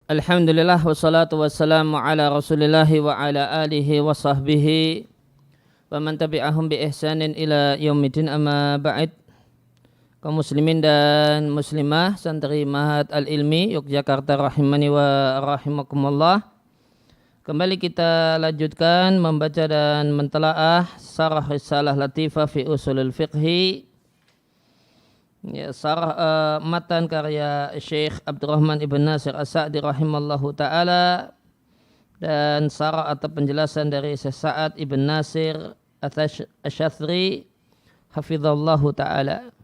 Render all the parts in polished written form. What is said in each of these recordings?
Alhamdulillah wassalatu wassalamu ala rasulillahi wa ala alihi wa sahbihi wa man tabi'ahum bi ihsanin ila yaumidin amma ba'id. Kaum muslimin dan muslimah santri Ma'had Al-Ilmi Yogyakarta rahimani wa rahimakumullah. Kembali kita lanjutkan membaca dan mentelaah Syarah Risalah Latifah fi Ushulul Fiqhi, sarah matan karya Syekh Abdurrahman Ibn Nasir As-Sa'di rahimallahu ta'ala, dan sarah atau penjelasan dari Syekh Sa'ad Ibn Nasir Asy-Syathri hafizallahu ta'ala.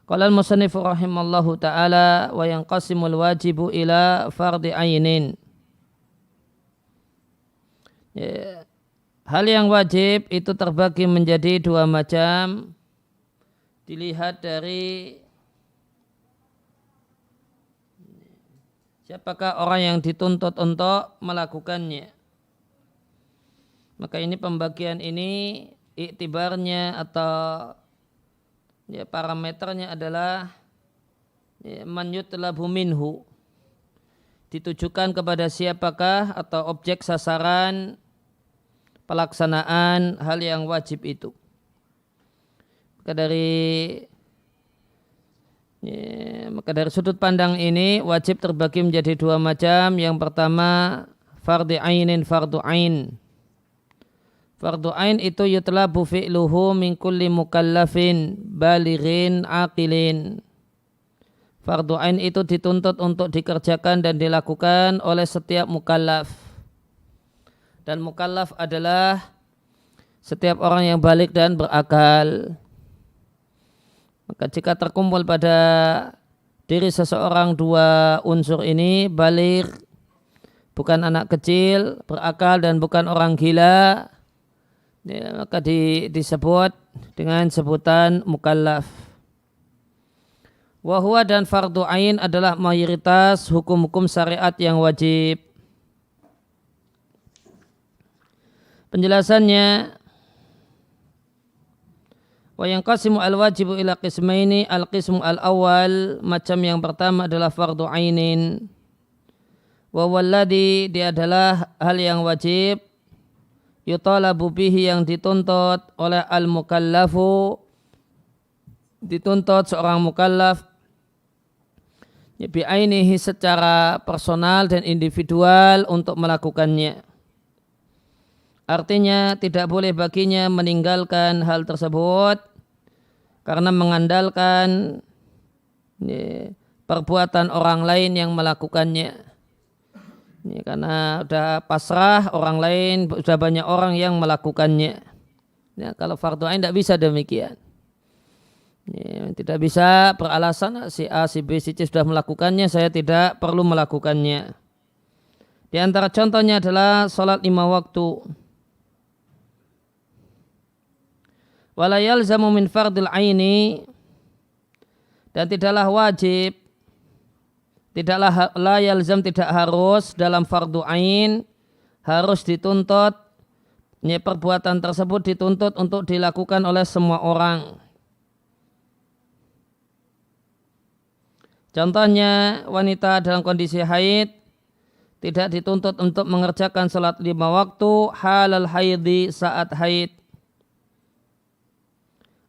Qala al-musannifu rahimallahu ta'ala wa yanqasimul wajibu ila fardi ainin. Hal yang wajib itu terbagi menjadi dua macam. Dilihat dari siapakah orang yang dituntut untuk melakukannya. Maka ini pembagian ini iktibarnya atau parameternya adalah man yutlabu minhu, ditujukan kepada siapakah atau objek sasaran pelaksanaan hal yang wajib itu. Maka dari sudut pandang ini wajib terbagi menjadi dua macam. Yang pertama fardhu ainin, fardhu ain. Fardhu ain itu yutlabu fi'luhu min kulli mukallafin balighin aqilin. Fardhu ain itu dituntut untuk dikerjakan dan dilakukan oleh setiap mukallaf. Dan mukallaf adalah setiap orang yang balik dan berakal. Maka jika terkumpul pada diri seseorang dua unsur ini, baligh bukan anak kecil, berakal dan bukan orang gila, maka disebut dengan sebutan mukallaf. Wahwa dan fardhu ain adalah mayoritas hukum-hukum syariat yang wajib. Penjelasannya, wa yanqasimu al-wajibu ila qismaini. Al-qismu al-awwal, macam yang pertama adalah fardhu ainin. Wa walladhi, dia adalah hal yang wajib, yutalabu bihi, yang dituntut oleh al-mukallafu, dituntut seorang mukallaf bi'ainihi, secara personal dan individual untuk melakukannya. Artinya tidak boleh baginya meninggalkan hal tersebut karena mengandalkan perbuatan orang lain yang melakukannya. Karena sudah pasrah orang lain, sudah banyak orang yang melakukannya. Kalau fardhu ain tidak bisa demikian. Tidak bisa beralasan si A, si B, si C sudah melakukannya, saya tidak perlu melakukannya. Di antara contohnya adalah sholat 5 waktu. Wala yalzamu min fardil aini, dan tidaklah wajib, tidaklah la yalzam, tidak harus dalam fardhu ain harus dituntut, perbuatan tersebut dituntut untuk dilakukan oleh semua orang. Contohnya, wanita dalam kondisi haid tidak dituntut untuk mengerjakan salat 5 waktu halal haidi, saat haid.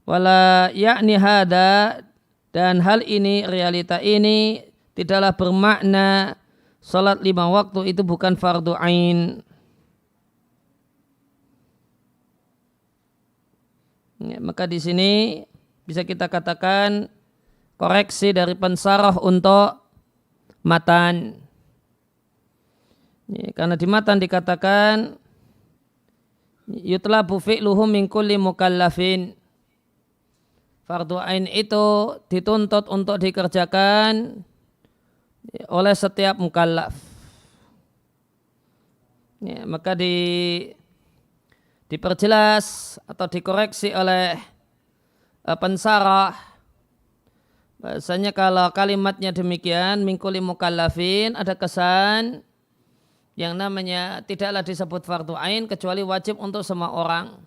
Wala yakni hada, dan hal ini, realita ini tidaklah bermakna salat 5 waktu itu bukan fardhu ain. Maka di sini bisa kita katakan koreksi dari pensarah untuk matan. Karena di matan dikatakan yutlabu fi'luhu min kulli mukallafin. Fardhu ain itu dituntut untuk dikerjakan oleh setiap mukallaf. Maka diperjelas atau dikoreksi oleh pensarah bahasanya kalau kalimatnya demikian min kulli mukallafin, ada kesan yang namanya tidaklah disebut fardhu ain kecuali wajib untuk semua orang.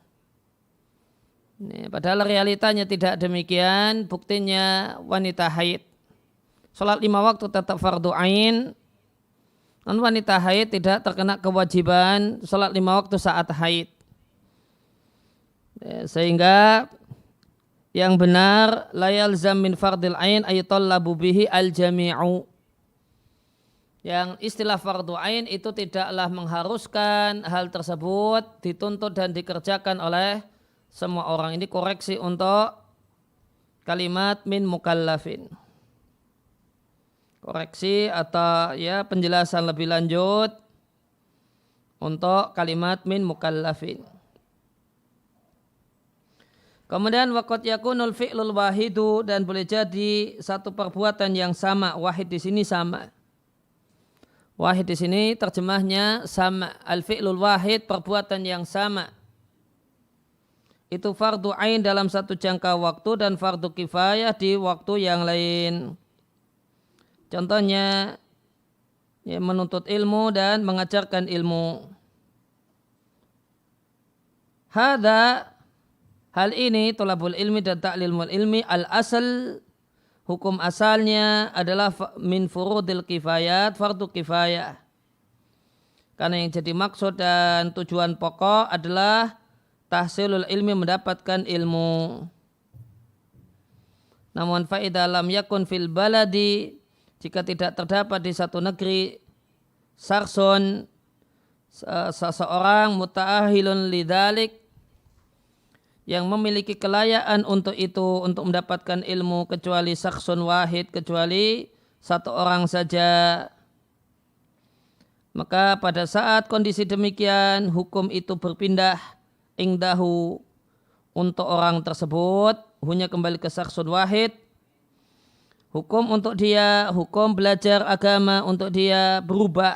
Padahal realitanya tidak demikian. Buktinya wanita haid Salat 5 waktu tetap fardu ain Non wanita haid tidak terkena kewajiban sholat 5 waktu saat haid. Sehingga yang benar la yalzam min fardil ain ayatallabu bihi al jami'u. Yang istilah fardu ain itu tidaklah mengharuskan hal tersebut dituntut dan dikerjakan oleh semua orang. Ini koreksi untuk kalimat min mukallafin. Koreksi atau ya penjelasan lebih lanjut untuk kalimat min mukallafin. Kemudian waqad yakunul fi'lul wahidu, dan boleh jadi satu perbuatan yang sama. Wahid di sini sama. Wahid di sini terjemahnya sama. Al fi'lul wahid, perbuatan yang sama. Itu fardu ain dalam satu jangka waktu dan fardu kifayah di waktu yang lain. Contohnya ya, menuntut ilmu dan mengajarkan ilmu. Hal ini tolabul ilmi dan ta'limul ilmi al-asal, hukum asalnya adalah min furudil kifayat, fardu kifayah. Karena yang jadi maksud dan tujuan pokok adalah tahsilul ilmi, mendapatkan ilmu. Namun fa'idah lam yakun fil baladi, jika tidak terdapat di satu negeri sarson, seseorang muta'ahilun lidalik, yang memiliki kelayaan untuk itu, untuk mendapatkan ilmu, kecuali saksun wahid, kecuali satu orang saja. Maka pada saat kondisi demikian, hukum itu berpindah ingdahu untuk orang tersebut, hanya kembali ke saksun wahid. Hukum untuk dia, hukum belajar agama untuk dia berubah.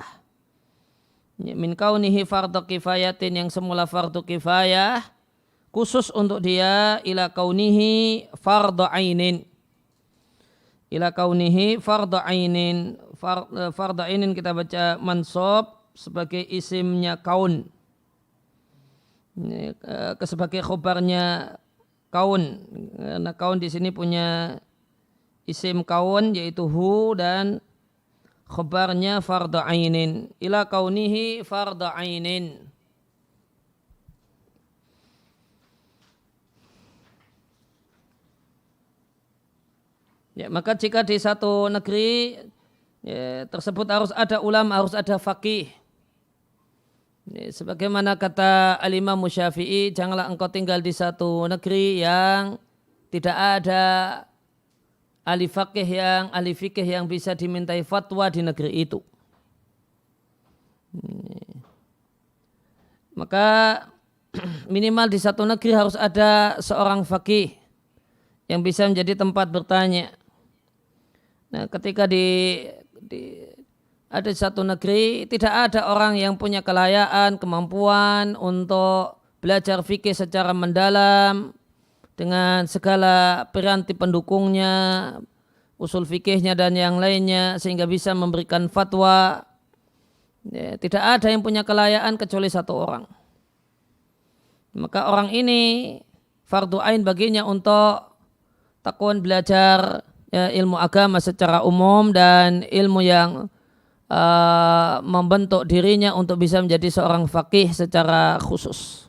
Min kaunihi fardu kifayatin, yang semula fardu kifayah, khusus untuk dia, ila kaunihi fardhu ainin. Ila kaunihi fardhu ainin. Fardhu ainin kita baca mansub sebagai isimnya kaun. Sebagai khobarnya kaun. Karena kaun di sini punya isim kaun yaitu hu, dan khobarnya fardhu ainin. Ila kaunihi fardhu ainin. Ya, maka jika di satu negeri ya, tersebut harus ada ulama, harus ada faqih. Ya, sebagaimana kata Al-Imam Syafi'i, janganlah engkau tinggal di satu negeri yang tidak ada ahli fikih yang bisa dimintai fatwa di negeri itu. Maka minimal di satu negeri harus ada seorang faqih yang bisa menjadi tempat bertanya. Nah, ketika ada di satu negeri tidak ada orang yang punya kelayaan, kemampuan untuk belajar fikih secara mendalam dengan segala piranti pendukungnya, usul fikihnya dan yang lainnya, sehingga bisa memberikan fatwa. Ya, tidak ada yang punya kelayaan kecuali satu orang. Maka orang ini fardu ain baginya untuk tekun belajar ya, ilmu agama secara umum dan ilmu yang membentuk dirinya untuk bisa menjadi seorang faqih secara khusus.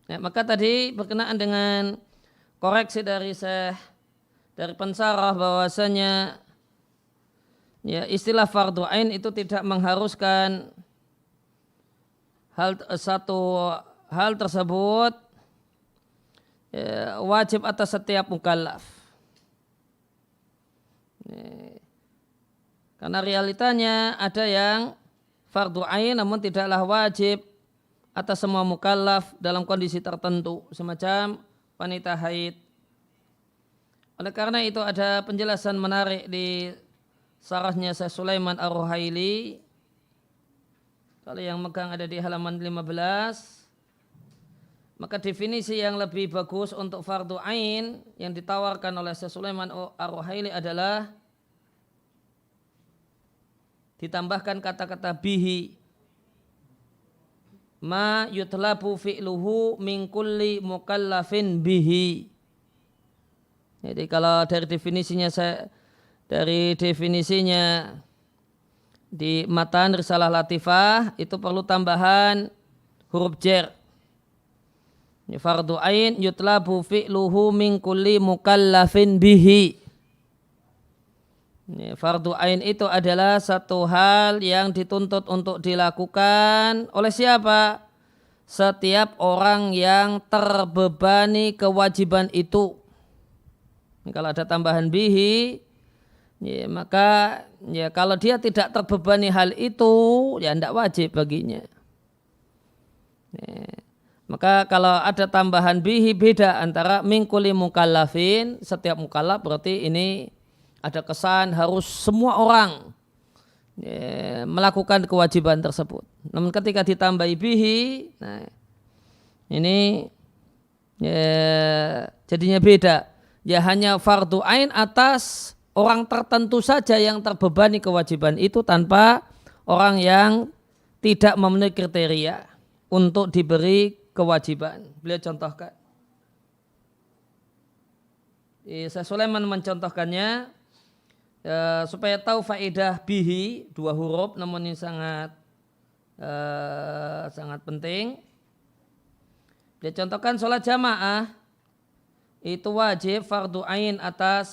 Ya, maka tadi berkenaan dengan koreksi dari pensarah bahwasanya ya, istilah fardu ain itu tidak mengharuskan satu hal tersebut ya, wajib atas setiap mukallaf. Karena realitanya ada yang fardu ain namun tidaklah wajib atas semua mukallaf dalam kondisi tertentu, semacam wanita haid. Oleh karena itu ada penjelasan menarik di sarahnya Syekh Sulaiman Ar-Ruhaili. Kalau yang megang ada di halaman 15. Maka definisi yang lebih bagus untuk fardu ain yang ditawarkan oleh Syekh Sulaiman Ar-Ruhaili adalah ditambahkan kata-kata bihi, ma yutlabu fi'luhu min kulli mukallafin bihi. Jadi kalau dari definisinya di matan Risalah Latifah itu perlu tambahan huruf jar. Fardu ain yutlabu fi'luhu min kulli mukallafin bihi. Fardu ain itu adalah satu hal yang dituntut untuk dilakukan oleh siapa? Setiap orang yang terbebani kewajiban itu. Kalau ada tambahan bihi, ya, maka ya kalau dia tidak terbebani hal itu, ya tidak wajib baginya. Ya, maka kalau ada tambahan bihi beda antara min kulli mukallafin, setiap mukallaf berarti ini ada kesan harus semua orang ya, melakukan kewajiban tersebut. Namun ketika ditambahi bihi, nah ini ya, jadinya beda. Ya hanya fardu ain atas orang tertentu saja yang terbebani kewajiban itu tanpa orang yang tidak memenuhi kriteria untuk diberi kewajiban. Beliau contohkan. Syekh Sulaiman mencontohkannya supaya tahu faedah bihi, 2 huruf namun ini sangat penting. Dia contohkan sholat jamaah itu wajib fardu ain atas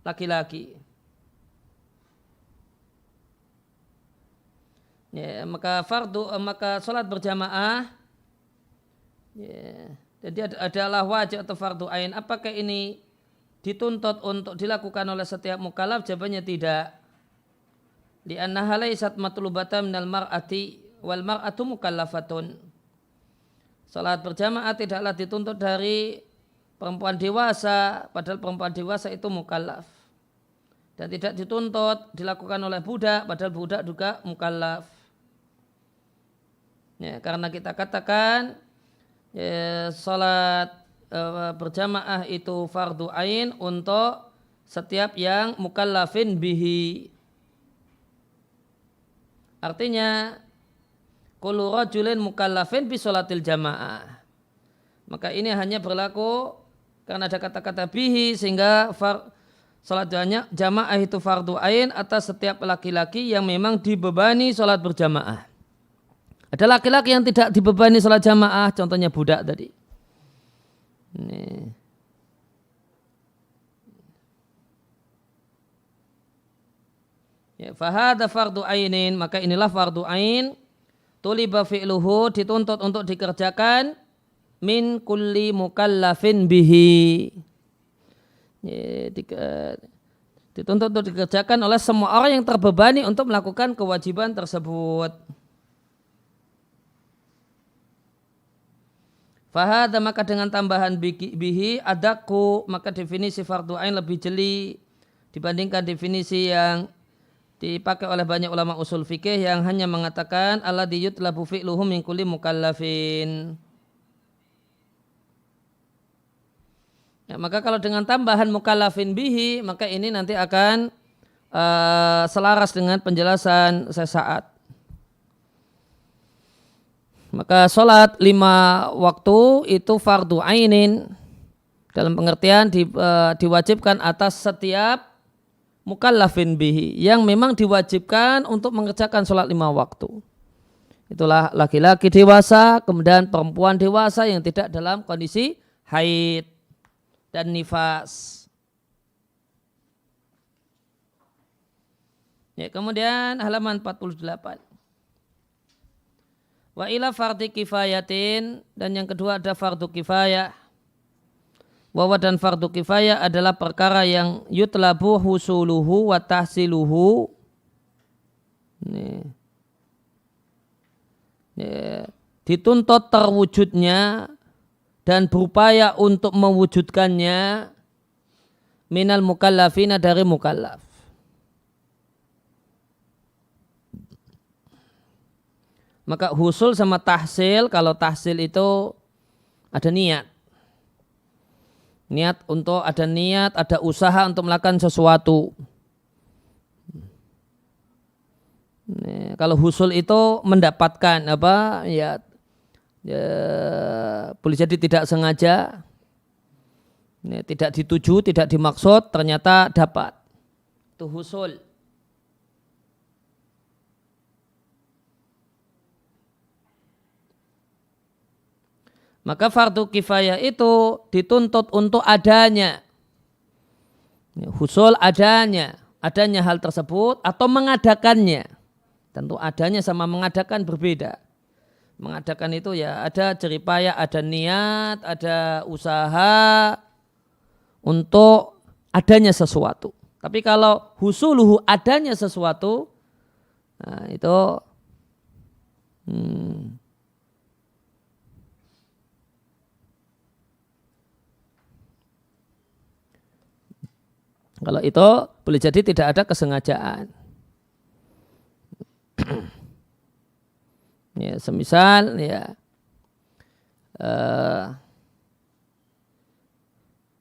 laki-laki. Ya, maka sholat berjamaah ya, jadi adalah wajib atau fardu ain. Apakah ini dituntut untuk dilakukan oleh setiap mukallaf? Jawabannya tidak. Li'annaha laysat matlubatan minal mar'ati wal mar'atu mukallafatun. Salat berjamaah tidaklah dituntut dari perempuan dewasa, padahal perempuan dewasa itu mukallaf. Dan tidak dituntut dilakukan oleh budak, padahal budak juga mukallaf. Ya, karena kita katakan ya, salat berjamaah itu fardu ain untuk setiap yang mukallafin bihi. Artinya kullu rajulin mukallafin bi sholatil jamaah. Maka ini hanya berlaku karena ada kata-kata bihi sehingga salat jamaah itu fardu ain atas setiap laki-laki yang memang dibebani salat berjamaah. Ada laki-laki yang tidak dibebani salat jamaah, contohnya budak tadi. Ini. Ya, fahada fardu ainin, maka inilah fardu ain tuliba fi'luhu, dituntut untuk dikerjakan min kulli mukallafin bihi. Ya, dituntut untuk dikerjakan oleh semua orang yang terbebani untuk melakukan kewajiban tersebut. Fahada, maka dengan tambahan bihi adaku, maka definisi fardu ain lebih jeli dibandingkan definisi yang dipakai oleh banyak ulama usul fikih yang hanya mengatakan alladzi yutlabu fi'luhu min kulli mukallafin. Ya, maka kalau dengan tambahan mukallafin bihi, maka ini nanti akan selaras dengan penjelasan sesaat. Maka sholat 5 waktu itu fardu ainin dalam pengertian diwajibkan atas setiap mukallafin bihi yang memang diwajibkan untuk mengerjakan sholat 5 waktu. Itulah laki-laki dewasa, kemudian perempuan dewasa yang tidak dalam kondisi haid dan nifas. Ya, kemudian halaman 48. Wa ila fardhi kifayatin, dan yang kedua ada fardu kifayah. Wawa dan fardu kifayah adalah perkara yang yutlabu husuluhu wa tahsiluhu. Dituntut terwujudnya dan berupaya untuk mewujudkannya minal mukallafina, dari mukallaf. Maka husul sama tahsil, kalau tahsil itu ada niat. Ada niat, ada usaha untuk melakukan sesuatu. Kalau husul itu mendapatkan apa? Ya boleh jadi tidak sengaja. Ini tidak dituju, tidak dimaksud, ternyata dapat. Itu husul. Maka fardu kifayah itu dituntut untuk adanya. Husul adanya hal tersebut atau mengadakannya. Tentu adanya sama mengadakan berbeda. Mengadakan itu ya ada jeripaya, ada niat, ada usaha untuk adanya sesuatu. Tapi kalau husuluhu adanya sesuatu, nah itu kalau itu boleh jadi tidak ada kesengajaan. Ya, semisal ya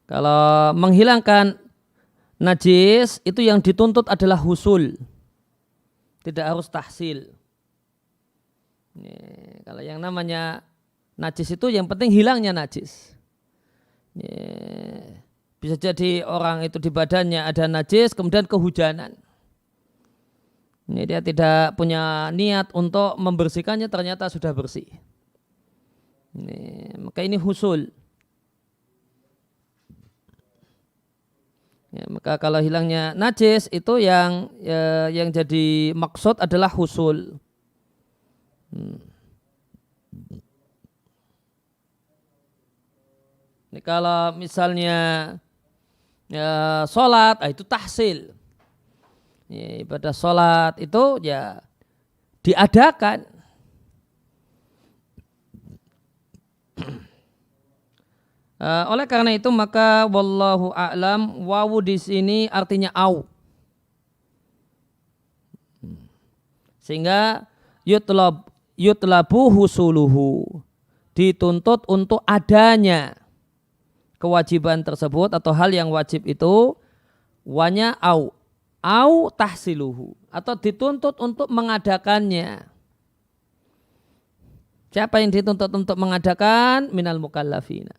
kalau menghilangkan najis itu yang dituntut adalah husul, tidak harus tahsil. Ya, kalau yang namanya najis itu yang penting hilangnya najis. Ya, bisa jadi orang itu di badannya ada najis kemudian kehujanan. Ini dia tidak punya niat untuk membersihkannya ternyata sudah bersih. Ini, maka ini husul. Ya, maka kalau hilangnya najis itu yang jadi maksud adalah husul. Ini kalau misalnya sholat, itu tahsil. Ya, ibadah sholat itu ya diadakan. Oleh karena itu maka wallahu a'lam, wawu di sini artinya au. Sehingga yutlabu husuluhu, dituntut untuk adanya kewajiban tersebut atau hal yang wajib itu wanya au tahsiluhu, atau dituntut untuk mengadakannya. Siapa yang dituntut untuk mengadakan? Minal mukallafina.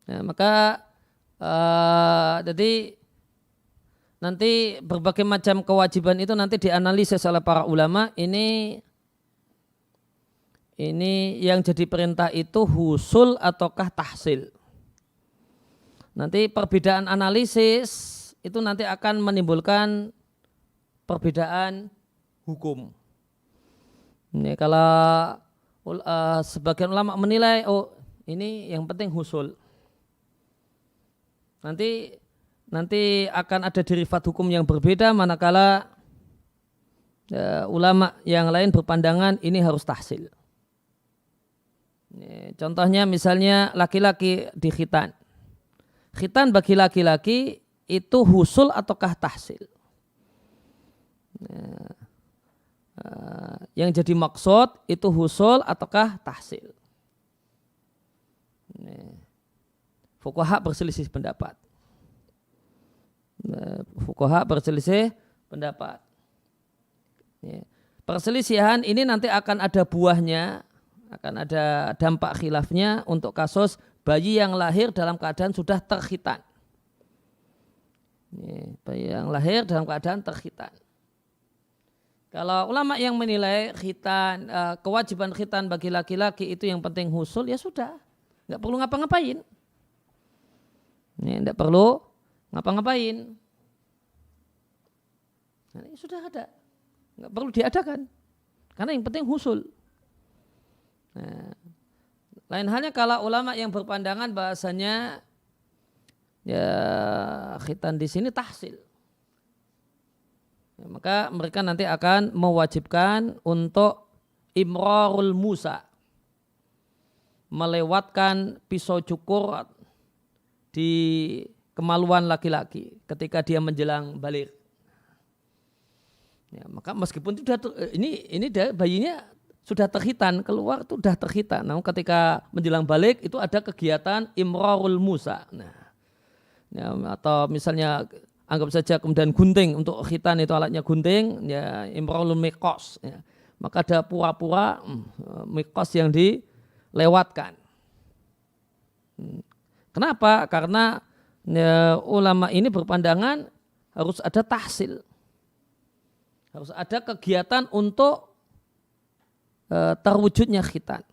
Nah, maka jadi nanti berbagai macam kewajiban itu nanti dianalisis oleh para ulama. Ini yang jadi perintah itu husul ataukah tahsil. Nanti perbedaan analisis itu nanti akan menimbulkan perbedaan hukum. Ini kalau sebagian ulama menilai, oh ini yang penting husul. Nanti akan ada derivat hukum yang berbeda manakala ulama yang lain berpandangan ini harus tahsil. Contohnya misalnya laki-laki di khitan. Khitan bagi laki-laki itu husul ataukah tahsil? Yang jadi maksud itu husul ataukah tahsil? Fuqaha berselisih pendapat. Perselisihan ini nanti akan ada buahnya, akan ada dampak khilafnya untuk kasus bayi yang lahir dalam keadaan sudah terkhitan. Bayi yang lahir dalam keadaan terkhitan. Kalau ulama yang menilai khitan, kewajiban khitan bagi laki-laki itu yang penting husul, ya sudah, nggak perlu ngapa-ngapain. Nggak perlu ngapa-ngapain. Nah, ini sudah ada, nggak perlu diadakan, karena yang penting husul. Nah, lain halnya kalau ulama yang berpandangan bahasanya ya khitan di sini tahsil, ya, maka mereka nanti akan mewajibkan untuk imrarul musa, melewatkan pisau cukur di kemaluan laki-laki ketika dia menjelang balik. Ya, maka meskipun sudah ini bayinya sudah terkhitan, keluar itu sudah terkhitan. Namun ketika menjelang balik itu ada kegiatan imrarul musa. Nah, ya, atau misalnya anggap saja kemudian gunting, untuk khitan itu alatnya gunting, ya imrarul miqos, ya. Maka ada pura-pura miqos yang dilewatkan. Kenapa? Karena ya, ulama ini berpandangan harus ada tahsil, harus ada kegiatan untuk terwujudnya khitan.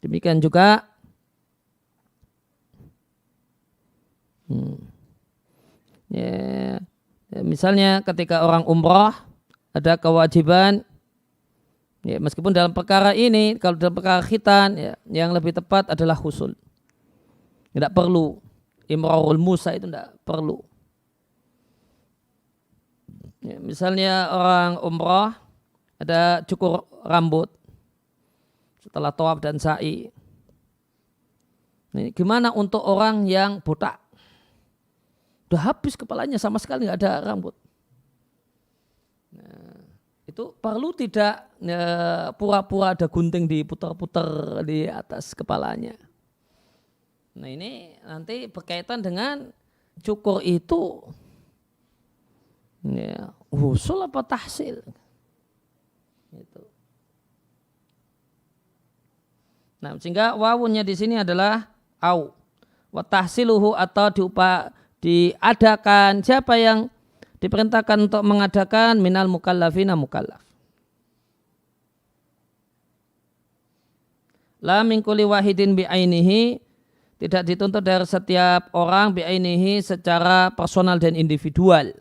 Demikian juga ya, misalnya ketika orang umrah ada kewajiban, ya, meskipun dalam perkara ini, kalau dalam perkara khitan, ya, yang lebih tepat adalah husul. Tidak perlu imrarul musa, itu tidak perlu. Ya, misalnya orang umrah ada cukur rambut setelah tawaf dan sa'i. Ini gimana untuk orang yang botak? Udah habis kepalanya, sama sekali nggak ada rambut. Nah, itu perlu tidak pura-pura ada gunting diputar-putar di atas kepalanya. Nah ini nanti berkaitan dengan cukur itu ya, husul apa tahsil. Gitu. Nah sehingga wawunya di sini adalah au. Wa tahsiluhu, atau diadakan, siapa yang diperintahkan untuk mengadakan, minal mukallafina mukallaf. La min kulli wahidin bi'ainihi, tidak dituntut dari setiap orang bi'ainihi secara personal dan individual.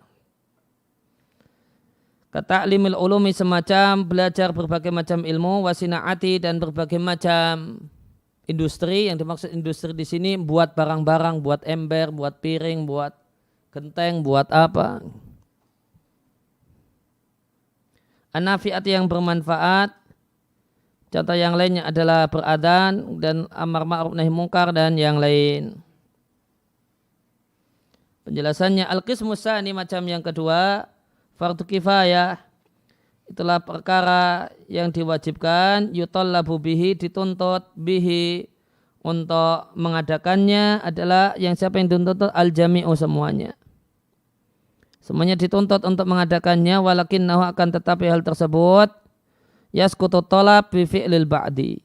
Kata'limil ulumi, semacam belajar berbagai macam ilmu, wasina'ati, dan berbagai macam industri. Yang dimaksud industri di sini buat barang-barang, buat ember, buat piring, buat genteng, buat apa. An-nafi'ati, yang bermanfaat. Contoh yang lainnya adalah beradhan dan amar ma'ruf nahi mungkar dan yang lain. Penjelasannya, al-qismu tsani, macam yang kedua, fardu kifayah, itulah perkara yang diwajibkan, yutallabu bihi, dituntut bihi, untuk mengadakannya adalah yang siapa yang dituntut, al-jami'u, semuanya. Semuanya dituntut untuk mengadakannya, walakinnahu, akan tetapi hal tersebut, yaskutu tolab bi fi'lil ba'di.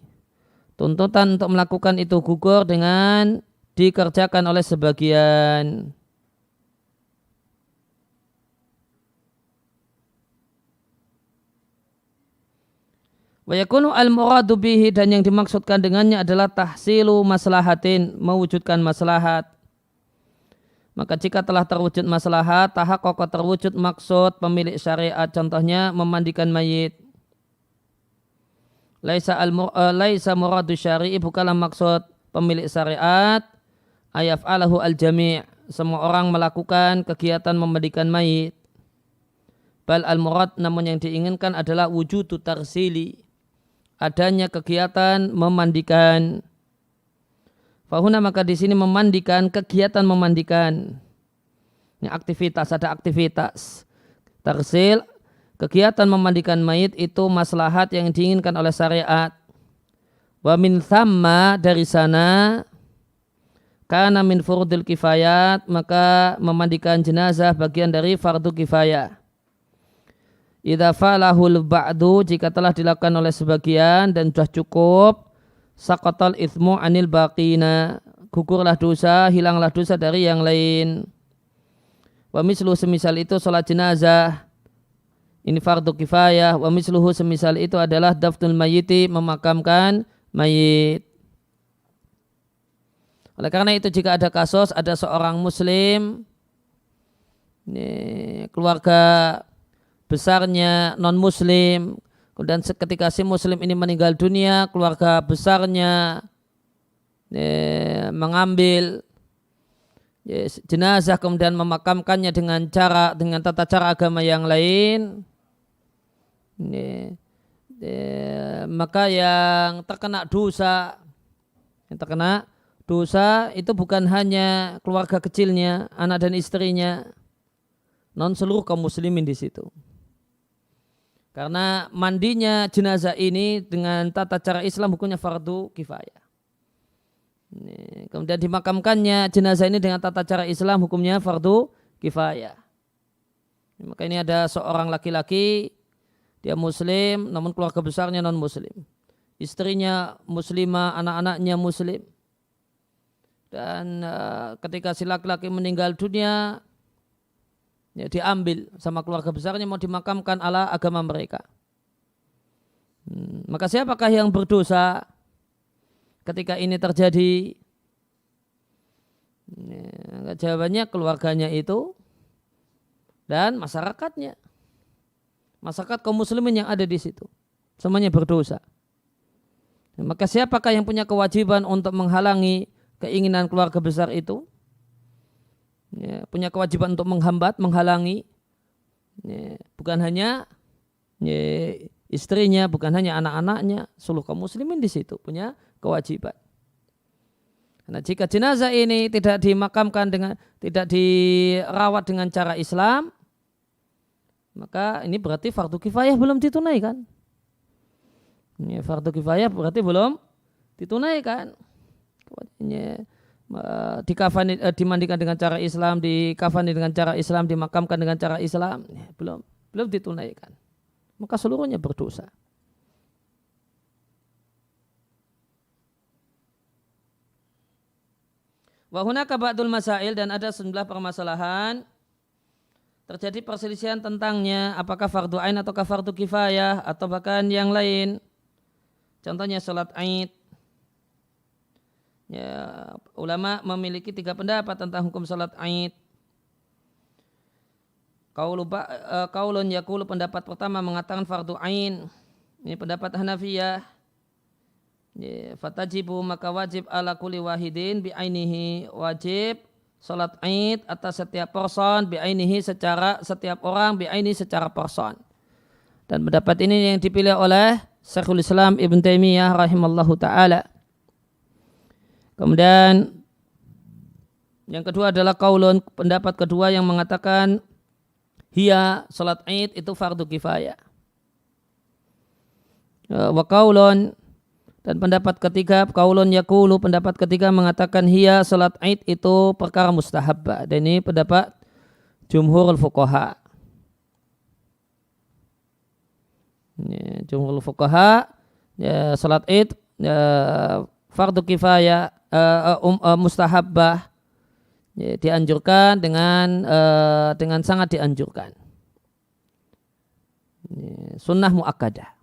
Tuntutan untuk melakukan itu gugur dengan dikerjakan oleh sebagian. Wa yakunu al-muradu bihi, dan yang dimaksudkan dengannya adalah tahsilu maslahatin, mewujudkan maslahat. Maka jika telah terwujud maslahat, tahaqqaqa, terwujud maksud pemilik syariat, contohnya memandikan mayit. Laisa muradu syari'i, bukanlah maksud pemilik syariat ayaf'alahu al-jami', semua orang melakukan kegiatan memandikan mayit. Bal al-murad, namun yang diinginkan adalah wujudu tarsili, adanya kegiatan memandikan. Fahuna, maka di sini memandikan, kegiatan memandikan. Ini aktivitas, ada aktivitas. Tarsil, kegiatan memandikan mayit itu maslahat yang diinginkan oleh syariat. Wa min thamma, dari sana, kana min furudil kifayat, maka memandikan jenazah bagian dari fardu kifayah. Idza falahul ba'du, jika telah dilakukan oleh sebagian dan sudah cukup, saqatal itsmu anil baqina, gugurlah dosa, hilanglah dosa dari yang lain. Wa mislu, semisal itu salat jenazah, ini fardu kifayah. Wa misluhu, semisal itu adalah dafnul mayyiti, memakamkan mayit. Oleh karena itu, jika ada kasus, ada seorang muslim, keluarga besarnya non muslim, kemudian ketika si muslim ini meninggal dunia, keluarga besarnya mengambil jenazah kemudian memakamkannya dengan tata cara agama yang lain, maka yang terkena dosa itu bukan hanya keluarga kecilnya, anak dan istrinya, non seluruh kaum muslimin di situ. Karena mandinya jenazah ini dengan tata cara Islam hukumnya fardu kifayah. Kemudian dimakamkannya jenazah ini dengan tata cara Islam hukumnya fardu kifayah. Maka ini ada seorang laki-laki, dia muslim namun keluarga besarnya non muslim. Istrinya muslimah, anak-anaknya muslim. Dan ketika si laki-laki meninggal dunia, ya, diambil sama keluarga besarnya mau dimakamkan ala agama mereka. Maka siapakah yang berdosa ketika ini terjadi? Ya, jawabannya keluarganya itu dan masyarakatnya. Masyarakat kaum muslimin yang ada di situ. Semuanya berdosa. Ya, maka siapakah yang punya kewajiban untuk menghalangi keinginan keluarga besar itu? Ya, punya kewajiban untuk menghambat, menghalangi. Ya, bukan hanya ya, istrinya, bukan hanya anak-anaknya, seluruh kaum muslimin di situ punya kewajiban. Nah, jika jenazah ini tidak dimakamkan tidak dirawat dengan cara Islam, maka ini berarti fardu kifayah belum ditunaikan. Ya, fardu kifayah berarti belum ditunaikan. Dimandikan dengan cara Islam, dikafani dengan cara Islam, dimakamkan dengan cara Islam, ya, belum ditunaikan. Maka seluruhnya berdosa. Wa hunaka ba'dul masail, dan ada sejumlah permasalahan terjadi perselisihan tentangnya, apakah fardu ain atau fardu kifayah atau bahkan yang lain. Contohnya salat Aid. Ya, ulama memiliki 3 pendapat tentang hukum salat Aid. Qaulun yaqulu, pendapat pertama mengatakan fardu ain. Ini pendapat Hanafiyah. Fatajibu, maka wajib ala kulli wahidin bi ainihi, wajib salat Aid atas setiap person bi ainihi, secara setiap orang, bi ainihi secara person. Dan pendapat ini yang dipilih oleh Syekhul Islam Ibn Taimiyah rahimallahu taala. Kemudian yang kedua adalah qaulun, pendapat kedua yang mengatakan hiya, salat Aid itu fardu kifayah. Wa qaulun, dan pendapat ketiga, qaulun yaqulu, pendapat ketiga mengatakan hiya, salat Aid itu perkara mustahabbah. Dan ini pendapat jumhurul fuqaha. Ya, jumhurul fuqaha, ya, salat Aid ya, fardu kifayah, mustahabbah, ya, dianjurkan dengan sangat dianjurkan. Ya, sunnah muakkadah.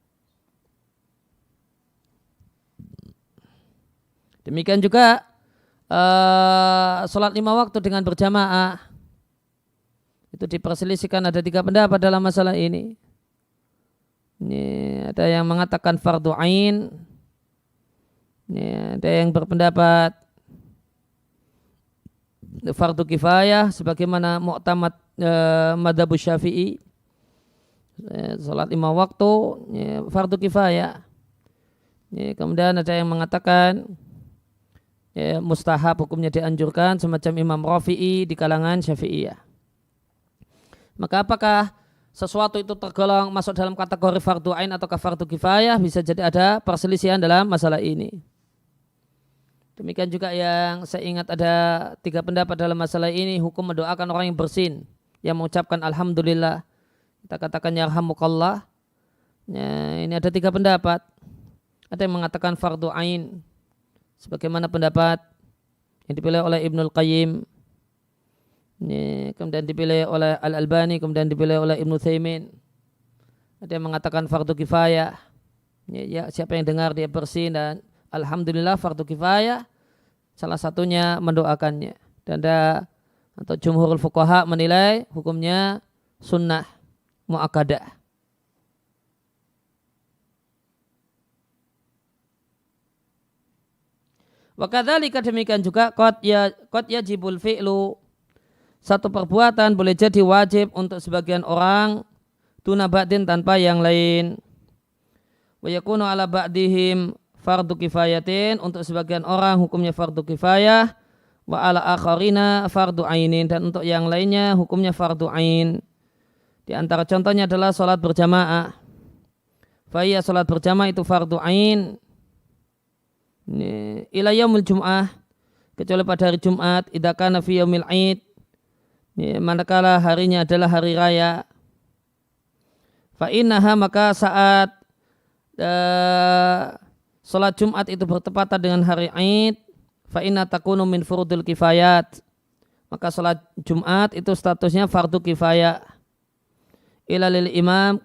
Demikian juga sholat 5 waktu dengan berjamaah itu diperselisihkan, ada 3 pendapat dalam masalah ini. Ini ada yang mengatakan fardu ain, ini ada yang berpendapat fardu kifayah sebagaimana mu'tamad madhab Syafi'i. Sholat 5 waktu fardu kifayah. Kemudian ada yang mengatakan ya, mustahab, hukumnya dianjurkan, semacam Imam Rafi'i di kalangan Syafi'iyah. Maka apakah sesuatu itu tergolong masuk dalam kategori fardu ain atau fardu kifayah? Bisa jadi ada perselisihan dalam masalah ini. Demikian juga yang saya ingat ada 3 pendapat dalam masalah ini. Hukum mendoakan orang yang bersin, yang mengucapkan alhamdulillah, kita katakan yarhamukallah. Ya, ini ada 3 pendapat. Ada yang mengatakan fardu ain, sebagaimana pendapat yang dipilih oleh Ibnul Qayyim, kemudian dipilih oleh Al-Albani, kemudian dipilih oleh Ibnu Utsaimin. Ada yang mengatakan fardu kifayah, ya, siapa yang dengar dia bersin dan alhamdulillah fardu kifayah, salah satunya mendoakannya. Dan ada atau jumhurul fuqaha menilai hukumnya sunnah muakkadah. Wa kadzalika, demikian juga qad yajibul fi'lu, satu perbuatan boleh jadi wajib untuk sebagian orang duna ba'din, tanpa yang lain. Wa yakunu ala ba'dihim fardu kifayatin, untuk sebagian orang hukumnya fardu kifayah, wa ala akharina fardu ainin, dan untuk yang lainnya hukumnya fardu ain. Di antara contohnya adalah salat berjamaah. Fa iya, salat berjamaah itu fardu ain ila yaumil jum'ah, kecuali pada hari Jumat, idza kana fi yaumil Aid, manakala harinya adalah hari raya. Fa innaha, maka saat salat Jumat itu bertepatan dengan hari Id, fa inna takunu min furudil kifayat, maka salat Jumat itu statusnya fardu kifayah. Ila lil imam,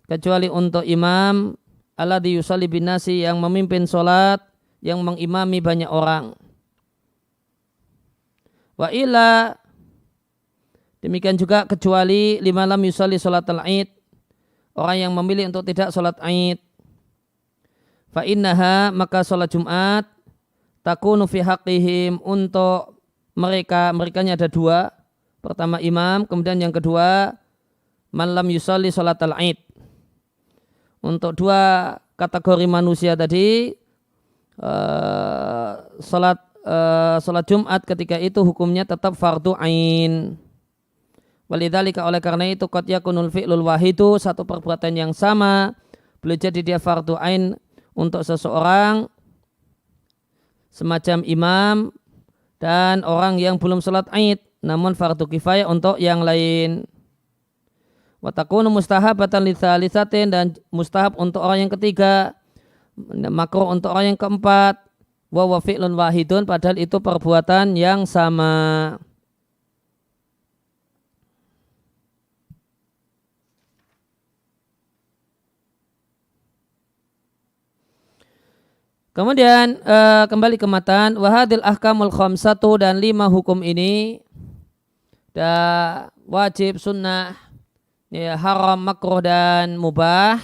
kecuali untuk imam alladzi yusalli binasi, yang memimpin salat, yang mengimami banyak orang. Wa ila, demikian juga kecuali lima lam yusalli salatul Id, orang yang memilih untuk tidak salat Id. Fa innaha, maka salat Jumat takunu fi haqqihim, untuk mereka-nya ada dua. Pertama imam, kemudian yang kedua man lam yusalli salatul Id. Untuk dua kategori manusia tadi, salat Jumat ketika itu hukumnya tetap fardu ain. Walidzalika, oleh karena itu, qad yakunul fi'lul wahidu, satu perbuatan yang sama boleh jadi dia fardu ain untuk seseorang semacam imam dan orang yang belum salat Id, namun fardu kifayah untuk yang lain. Wa takunu mustahabatan litsalisatin, dan mustahab untuk orang yang ketiga, makruh untuk orang yang keempat. Wa fi'lun wahidun, padahal itu perbuatan yang sama. Kemudian kembali ke matan, wahadil ahkamul khamsatu, dan 5 hukum ini, wajib, sunnah, ya, haram, makruh, dan mubah,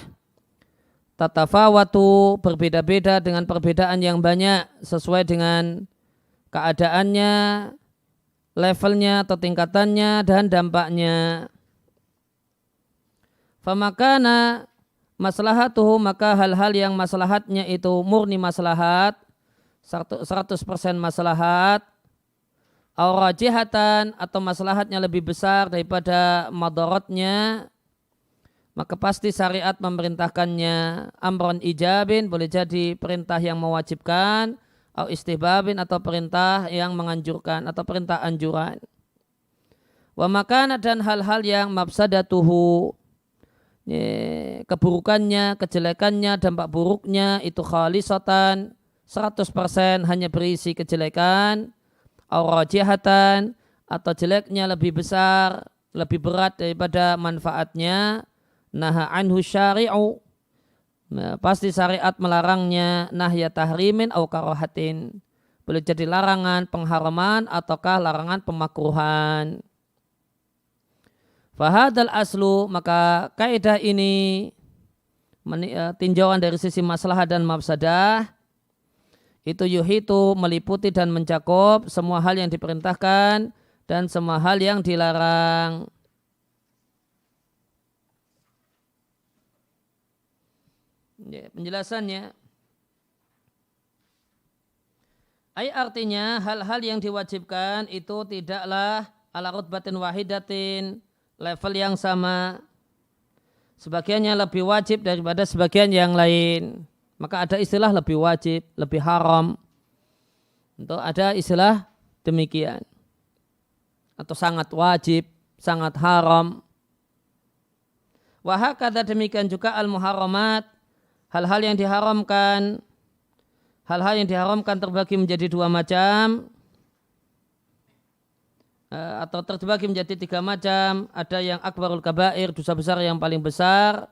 tatafawatu, berbeda-beda dengan perbedaan yang banyak sesuai dengan keadaannya, levelnya atau tingkatannya, dan dampaknya. Famakana maslahatuhu, maka hal-hal yang maslahatnya itu murni maslahat, 100% maslahat, au rajihatan, atau maslahatnya lebih besar daripada madaratnya, maka pasti syariat memerintahkannya. Amron ijabin, boleh jadi perintah yang mewajibkan, au istihbabin, atau perintah yang menganjurkan atau perintah anjuran. Wa makana, dan hal-hal yang mafsadatuhu, keburukannya, kejelekannya, dampak buruknya itu khalisatan, 100% hanya berisi kejelekan, au rajihatan, atau jeleknya lebih besar, lebih berat daripada manfaatnya, naha anhu syari'u, pasti syariat melarangnya, nahya tahrimin au karahatin, boleh jadi larangan pengharaman ataukah larangan pemakruhan. Fahadal aslu, maka kaidah ini tinjauan dari sisi maslahat dan mafsadah, itu yuhitu, meliputi dan mencakup semua hal yang diperintahkan dan semua hal yang dilarang. Ya, penjelasannya, artinya hal-hal yang diwajibkan itu tidaklah ala rutbatin wahidatin, level yang sama, sebagiannya lebih wajib daripada sebagian yang lain. Maka ada istilah lebih wajib, lebih haram. Untuk ada istilah demikian. Atau sangat wajib, sangat haram. Wahakadha, demikian juga al-muharramat, hal-hal yang diharamkan. Hal-hal yang diharamkan terbagi menjadi 2 macam. Atau terbagi menjadi 3 macam. Ada yang akbarul kabair, dosa besar yang paling besar.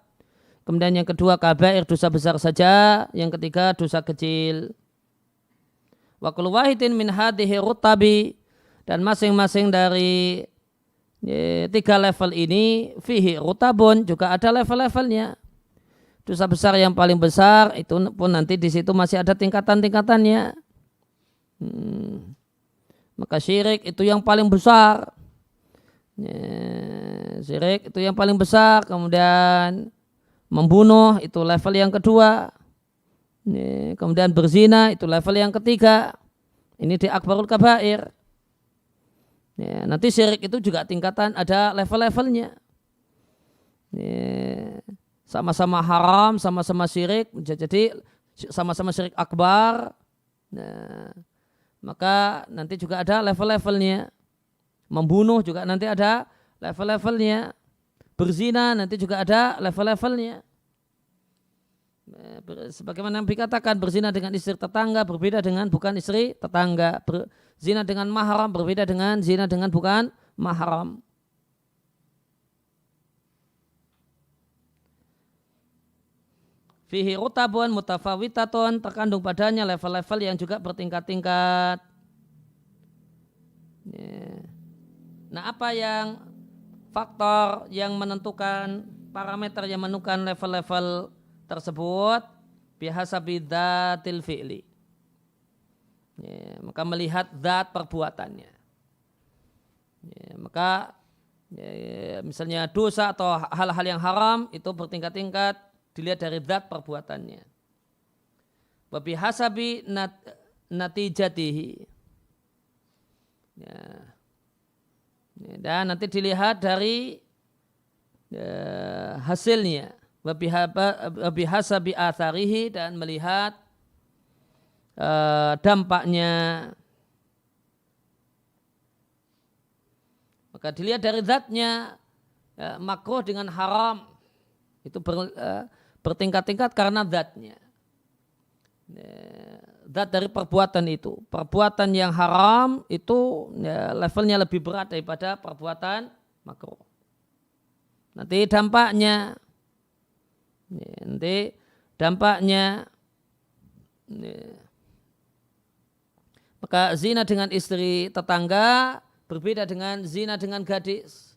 Kemudian yang kedua kabair, dosa besar saja. Yang ketiga dosa kecil. Wa kullu wahidin min hadhihi rutabi, dan masing-masing dari 3 level ini fihi rutabun, juga ada level-levelnya. Dosa besar yang paling besar itu pun nanti di situ masih ada tingkatan-tingkatannya. Maka syirik itu yang paling besar. Syirik itu yang paling besar. Kemudian membunuh itu level yang kedua. Kemudian berzina itu level yang ketiga. Ini di akbarul kabair. Nanti syirik itu juga tingkatan, ada level-levelnya. Sama-sama haram, sama-sama syirik. Jadi sama-sama syirik akbar. Maka nanti juga ada level-levelnya. Membunuh juga nanti ada level-levelnya. Berzina nanti juga ada level-levelnya. Sebagaimana Nabi katakan, berzina dengan istri tetangga berbeda dengan bukan istri tetangga. Berzina dengan mahram berbeda dengan zina dengan bukan mahram. Fihi rutabun mutafawitatun, terkandung padanya level-level yang juga bertingkat-tingkat. Nah, apa yang faktor yang menentukan, parameter yang menentukan level-level tersebut? Bihasabi dzatil fi'li. Maka melihat zat perbuatannya. Maka misalnya dosa atau hal-hal yang haram itu bertingkat-tingkat, dilihat dari zat perbuatannya. Wa bihasabi natijatihi. Dan nanti dilihat dari hasilnya. Wa bihasabi atharihi, dan melihat dampaknya. Maka dilihat dari zatnya, makruh dengan haram itu bertingkat-tingkat karena zatnya. Zat dari perbuatan itu. Perbuatan yang haram itu levelnya lebih berat daripada perbuatan makruh. Nanti dampaknya. Maka zina dengan istri tetangga berbeda dengan zina dengan gadis.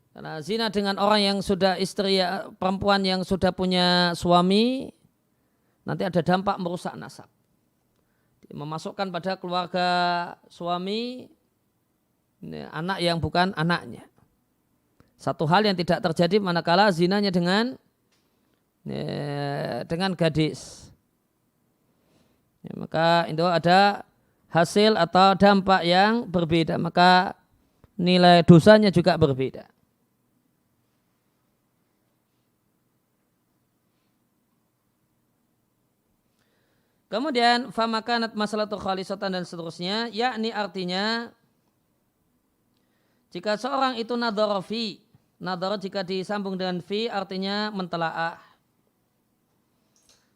Karena zina dengan orang yang sudah istri, perempuan yang sudah punya suami, nanti ada dampak merusak nasab. Memasukkan pada keluarga suami anak yang bukan anaknya. Satu hal yang tidak terjadi manakala zinanya dengan gadis. Maka itu ada hasil atau dampak yang berbeda. Maka nilai dosanya juga berbeda. Kemudian famakanat masalatu khalisatan dan seterusnya, yakni artinya jika seorang itu nadhara fi, nadhara jika disambung dengan fi artinya mentelaah.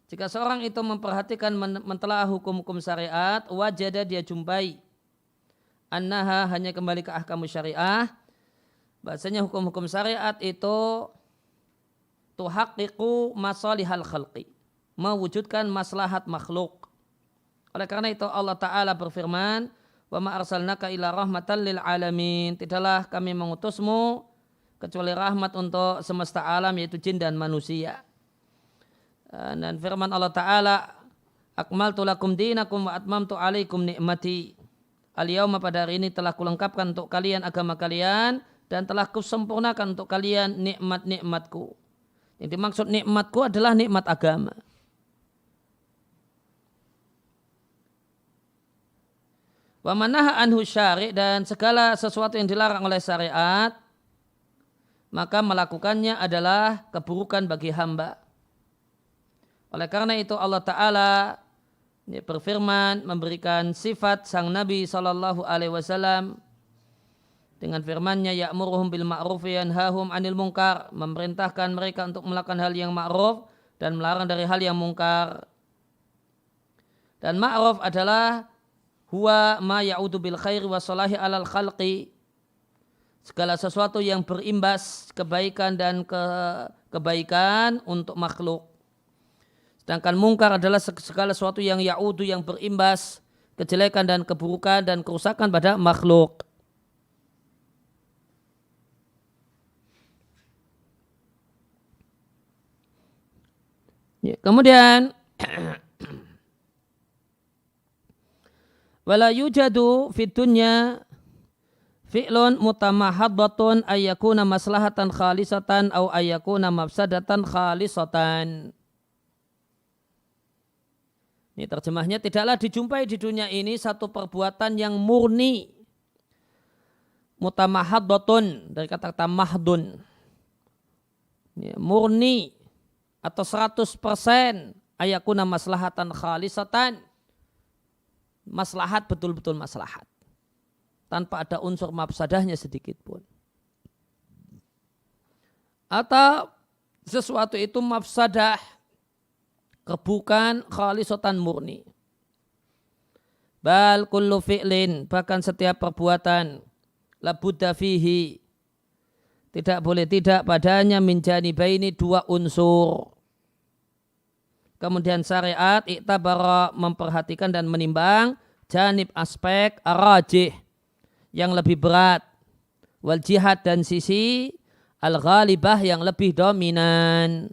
Jika seorang itu memperhatikan mentelaah hukum-hukum syariat, wajada dia jumpai annaha hanya kembali ke ahkamu syariah, bahasanya hukum-hukum syariat itu tuhaqqiqu masalihal khalqi, mewujudkan maslahat makhluk. Oleh karena itu Allah Ta'ala berfirman, wa ma arsalnaka ila rahmatan lil alamin, tidaklah kami mengutusmu kecuali rahmat untuk semesta alam, yaitu jin dan manusia. Dan firman Allah Ta'ala, akmaltu lakum dinakum wa atmamtu alaikum ni'mati, al-yawma, pada hari ini telah kulengkapkan untuk kalian agama kalian dan telah kusempurnakan untuk kalian nikmat-nikmatku. Yang dimaksud nikmatku adalah nikmat agama. Wa manaha anhu syari', dan segala sesuatu yang dilarang oleh syariat, maka melakukannya adalah keburukan bagi hamba. Oleh karena itu Allah Ta'ala berfirman, memberikan sifat sang Nabi SAW dengan firman-Nya, ya'muruhum bil ma'rufi yanhahum 'anil munkar, memerintahkan mereka untuk melakukan hal yang ma'ruf dan melarang dari hal yang mungkar. Dan ma'ruf adalah huwa ma ya'udu bil khairi wa salahi 'alal khalqi, segala sesuatu yang berimbas kebaikan dan kebaikan untuk makhluk. Sedangkan mungkar adalah segala sesuatu yang ya'udu, yang berimbas kejelekan dan keburukan dan kerusakan pada makhluk. Ya, kemudian wala yujadu fid dunya fi'lun mutamahaddatun ayyakuna maslahatan khalisatan au ayyakuna mafsadatan khalisatan. Ini terjemahnya, tidaklah dijumpai di dunia ini satu perbuatan yang murni, mutamahaddatun dari kata-kata mahdun, ya, murni atau 100% ayakuna maslahatan khalisatan, maslahat betul-betul maslahat. tanpa ada unsur mafsadahnya sedikit pun. Atau sesuatu itu mafsadah kebukan khalisatan murni. Bal kullu fi'lin, bahkan setiap perbuatan, labudda fihi, tidak boleh tidak padanya min janibaini, dua unsur. Kemudian syariat iktabara, memperhatikan dan menimbang janib aspek rajih yang lebih berat, wal jihad dan sisi al-ghalibah yang lebih dominan.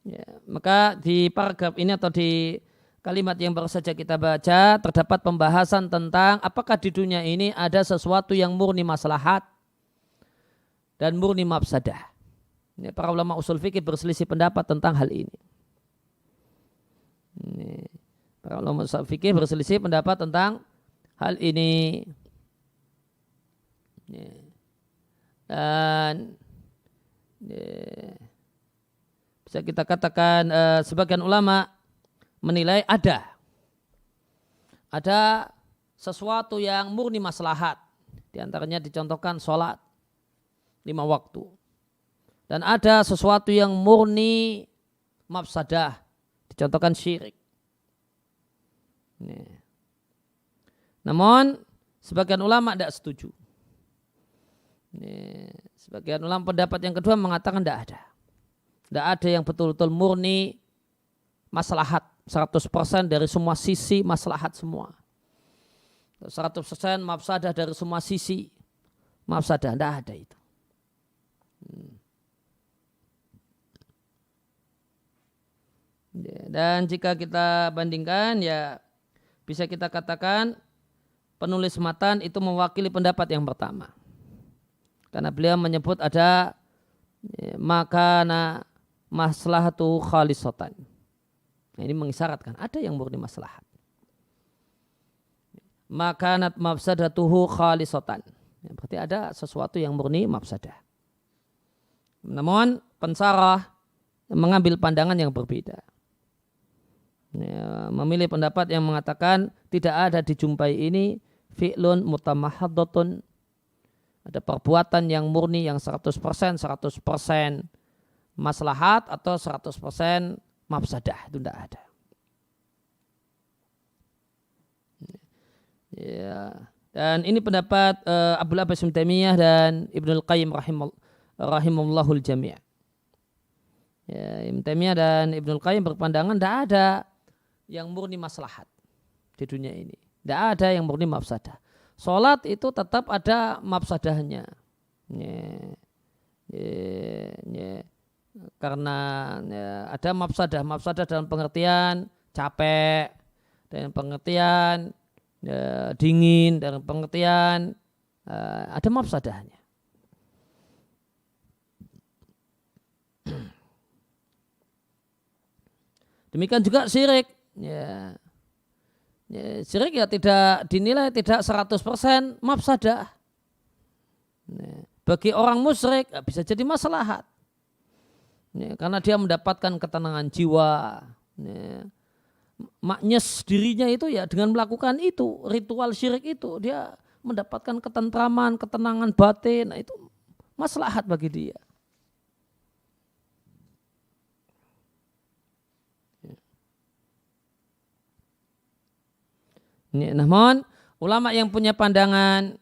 Ya, maka di paragraf ini atau di kalimat yang baru saja kita baca terdapat pembahasan tentang apakah di dunia ini ada sesuatu yang murni maslahat dan murni mafsadah. Ya, para ulama usul fikih berselisih pendapat tentang hal ini. Para ulama usul fikih berselisih pendapat tentang hal ini. Dan bisa kita katakan sebagian ulama menilai ada sesuatu yang murni maslahat. Di antaranya dicontohkan sholat 5 waktu. Dan ada sesuatu yang murni mafsadah. Dicontohkan syirik. Namun sebagian ulama tidak setuju. Sebagian ulama pendapat yang kedua mengatakan tidak ada. Tidak ada yang betul-betul murni maslahat 100% dari semua sisi maslahat semua. 100% mafsadah dari semua sisi mafsadah, tidak ada itu. Dan jika kita bandingkan ya bisa kita katakan penulis matan itu mewakili pendapat yang pertama. Karena beliau menyebut ada makana maslahatu khalisatan. Nah, ini mengisyaratkan ada yang murni maslahat. Makanat mafsadatuhu khalisatan. Ya, berarti ada sesuatu yang murni mafsadah. Namun pensarah mengambil pandangan yang berbeda. Ya, memilih pendapat yang mengatakan tidak ada dijumpai ini fi'lun mutamahaddatun. Ada perbuatan yang murni yang 100% maslahat atau 100% mafsadah, itu tidak ada. Ya. Dan ini pendapat Abdul Abbas bin Taimiyah dan Ibnul Qayyim rahimahullahul jami'. Ya, Ibn Taimiyah dan Ibnul Qayyim berpandangan tidak ada yang murni maslahat di dunia ini. Tidak ada yang murni mafsadah. Salat itu tetap ada mafsadahnya. Karena ada mafsadah dalam pengertian capek, dalam pengertian dingin, dalam pengertian ada mafsadahnya. Demikian juga syirik. Syirik ya tidak dinilai tidak 100% mafsadah. Bagi orang musyrik bisa jadi maslahat. Karena dia mendapatkan ketenangan jiwa. Maknyes dirinya itu ya dengan melakukan itu, ritual syirik itu dia mendapatkan ketentraman, ketenangan batin. Nah, itu maslahat bagi dia. Namun ulama yang punya pandangan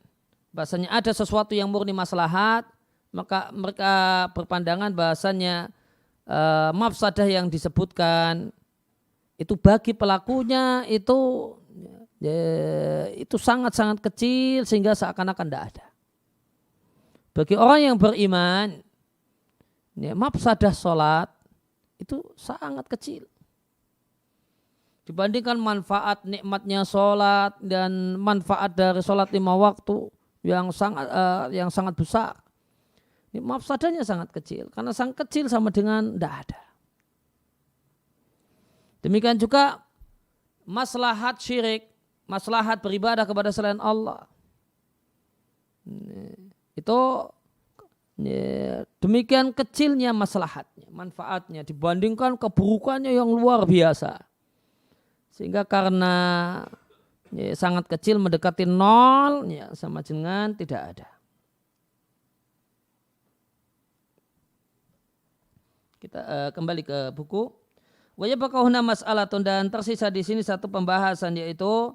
bahasanya ada sesuatu yang murni maslahat, maka mereka berpandangan bahasanya mafsadah yang disebutkan itu bagi pelakunya itu sangat-sangat kecil sehingga seakan-akan tidak ada. Bagi orang yang beriman, mafsadah sholat itu sangat kecil. Dibandingkan manfaat nikmatnya sholat dan manfaat dari sholat 5 waktu yang sangat besar. Ini mafsadahnya sangat kecil. Karena sangat kecil sama dengan tidak ada. Demikian juga maslahat syirik, maslahat beribadah kepada selain Allah. Itu demikian kecilnya maslahatnya, manfaatnya dibandingkan keburukannya yang luar biasa. Sehingga karena sangat kecil mendekati nol, ya, sama dengan tidak ada. Kita kembali ke buku. Wa yabqahuna mas'alatun, dan tersisa di sini satu pembahasan, yaitu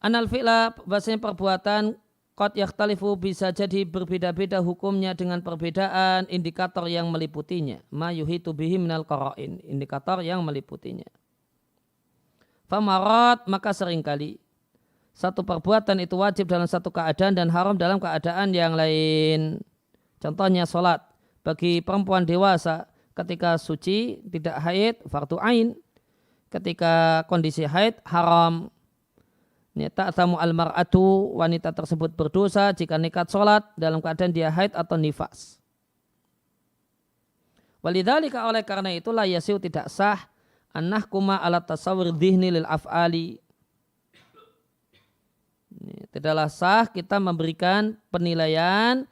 anal fi'la, bahasanya perbuatan qad yakhtalifu, bisa jadi berbeda-beda hukumnya dengan perbedaan indikator yang meliputinya. Ma yuhitu bihi minal qara'in, indikator yang meliputinya. Famarat, maka seringkali satu perbuatan itu wajib dalam satu keadaan dan haram dalam keadaan yang lain. Contohnya sholat bagi perempuan dewasa ketika suci tidak haid fardu ain, ketika kondisi haid haram. Ta'thamu al-mar'atu, wanita tersebut berdosa jika nekat sholat dalam keadaan dia haid atau nifas. Walidzalika, oleh karena itulah yasiu tidak sah an-nahkuma ala tasawwur dhihni lil af'ali. Tidaklah sah kita memberikan penilaian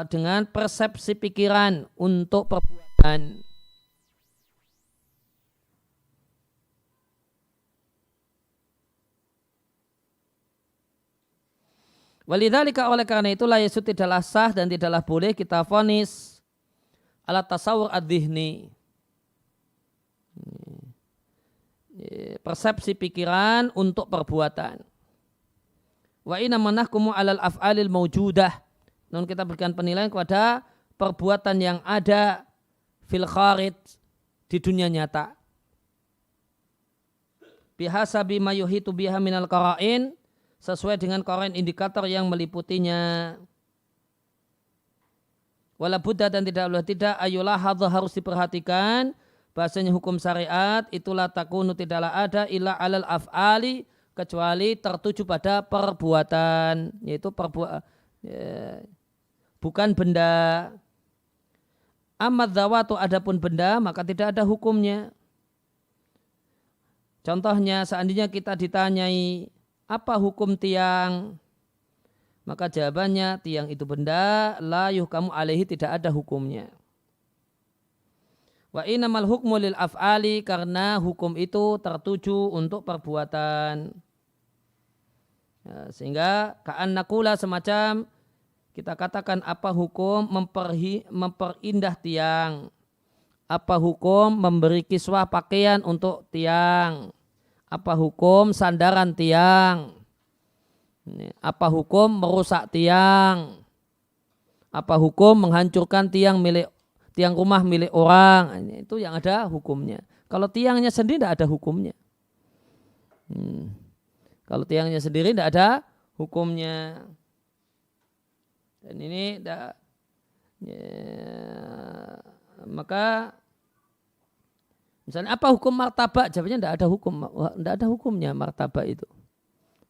dengan persepsi pikiran untuk perbuatan. Walidzalika, oleh karena itulah Yesus tidaklah sah dan tidaklah boleh kita vonis alat tasawur ad-dhihni, persepsi pikiran untuk perbuatan. Wa inna manahkumu alal af'alil mawjudah, namun kita berikan penilaian kepada perbuatan yang ada fil kharij, di dunia nyata. Bihasabi ma yuhitu biha minal qara'in, sesuai dengan qara'in indikator yang meliputinya. Wala budda, dan tidak ayulah hadha, harus diperhatikan bahasanya hukum syariat itulah takunu, tidaklah ada illa alal af'ali, kecuali tertuju pada perbuatan, yaitu bukan benda. Amad dzawatu, adapun benda, maka tidak ada hukumnya. Contohnya, seandainya kita ditanyai apa hukum tiang, maka jawabannya tiang itu benda, la yuhkamu alaihi, tidak ada hukumnya. Wa innamal hukmu lil af'ali, karena hukum itu tertuju untuk perbuatan. Ya, sehingga ka'an nakula, semacam kita katakan apa hukum memperindah tiang, apa hukum memberi kiswah pakaian untuk tiang, apa hukum sandaran tiang, apa hukum merusak tiang, apa hukum menghancurkan tiang rumah milik orang. Itu yang ada hukumnya. Kalau tiangnya sendiri tidak ada hukumnya. Kalau tiangnya sendiri tidak ada hukumnya. Dan ini maka misalnya apa hukum martabak? Jawabnya tidak ada hukum, tidak ada hukumnya martabak itu.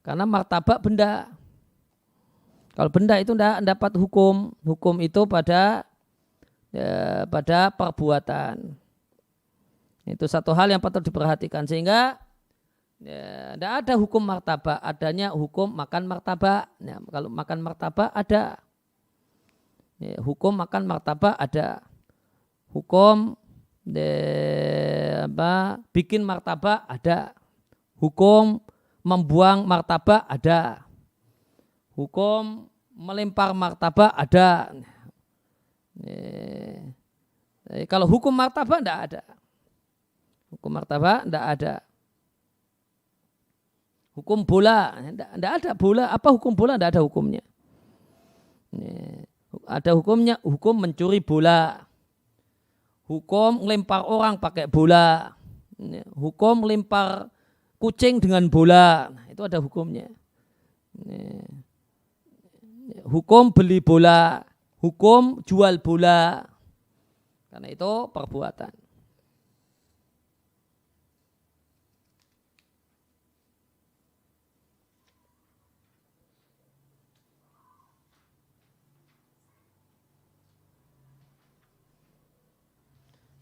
Karena martabak benda. Kalau benda itu tidak dapat hukum. Hukum itu pada perbuatan. Itu satu hal yang patut diperhatikan. Sehingga tidak ada hukum martabak, adanya hukum makan martabak. Ya, kalau makan martabak ada. Ya, hukum makan martabak ada. Hukum bikin martabak ada. Hukum membuang martabak ada. Hukum melempar martabak ada. Kalau hukum martabak tidak ada. Hukum martabak tidak ada. Hukum bola tidak ada bola. Apa hukum bola? Tidak ada hukumnya. Ada hukumnya hukum mencuri bola. Hukum melempar orang pakai bola. Hukum melempar kucing dengan bola. Nah, itu ada hukumnya. Hukum beli bola. Hukum jual bola. Karena itu perbuatan.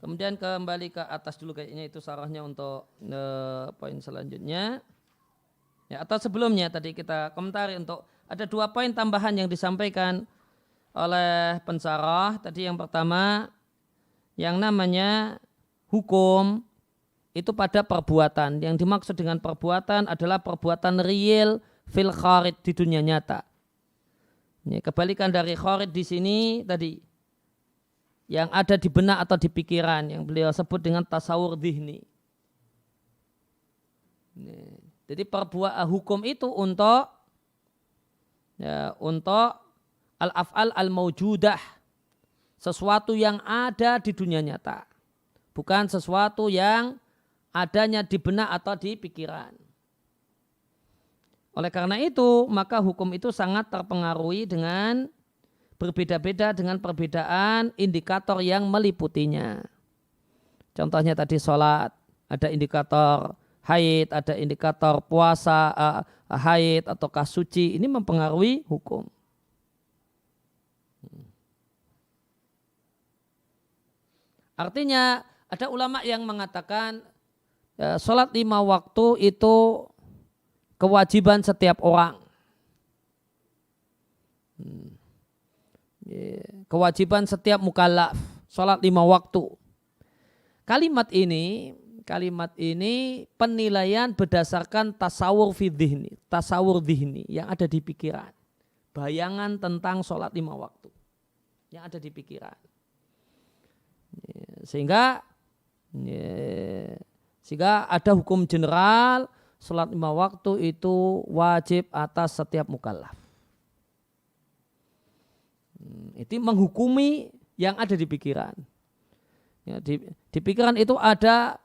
Kemudian kembali ke atas dulu, kayaknya itu sarahnya untuk poin selanjutnya. Ya, atau sebelumnya tadi kita komentari untuk ada 2 poin tambahan yang disampaikan oleh pensarah. Tadi yang pertama yang namanya hukum itu pada perbuatan. Yang dimaksud dengan perbuatan adalah perbuatan real fil kharid di dunia nyata. Ini kebalikan dari kharid di sini tadi yang ada di benak atau di pikiran yang beliau sebut dengan tasawur dhihni. Jadi hukum itu untuk al-af'al al-mawjudah, sesuatu yang ada di dunia nyata, bukan sesuatu yang adanya di benak atau di pikiran. Oleh karena itu, maka hukum itu sangat terpengaruhi dengan berbeda-beda dengan perbedaan indikator yang meliputinya. Contohnya tadi sholat, ada indikator haid, ada indikator puasa, haid ataukah suci, ini mempengaruhi hukum. Artinya ada ulama yang mengatakan sholat 5 waktu itu kewajiban setiap orang. Kewajiban setiap mukallaf, sholat 5 waktu. Kalimat ini penilaian berdasarkan tasawur dhihni yang ada di pikiran. Bayangan tentang sholat 5 waktu yang ada di pikiran. Sehingga ada hukum general sholat 5 waktu itu wajib atas setiap mukallaf. Itu menghukumi yang ada di pikiran. Ya, di pikiran itu ada,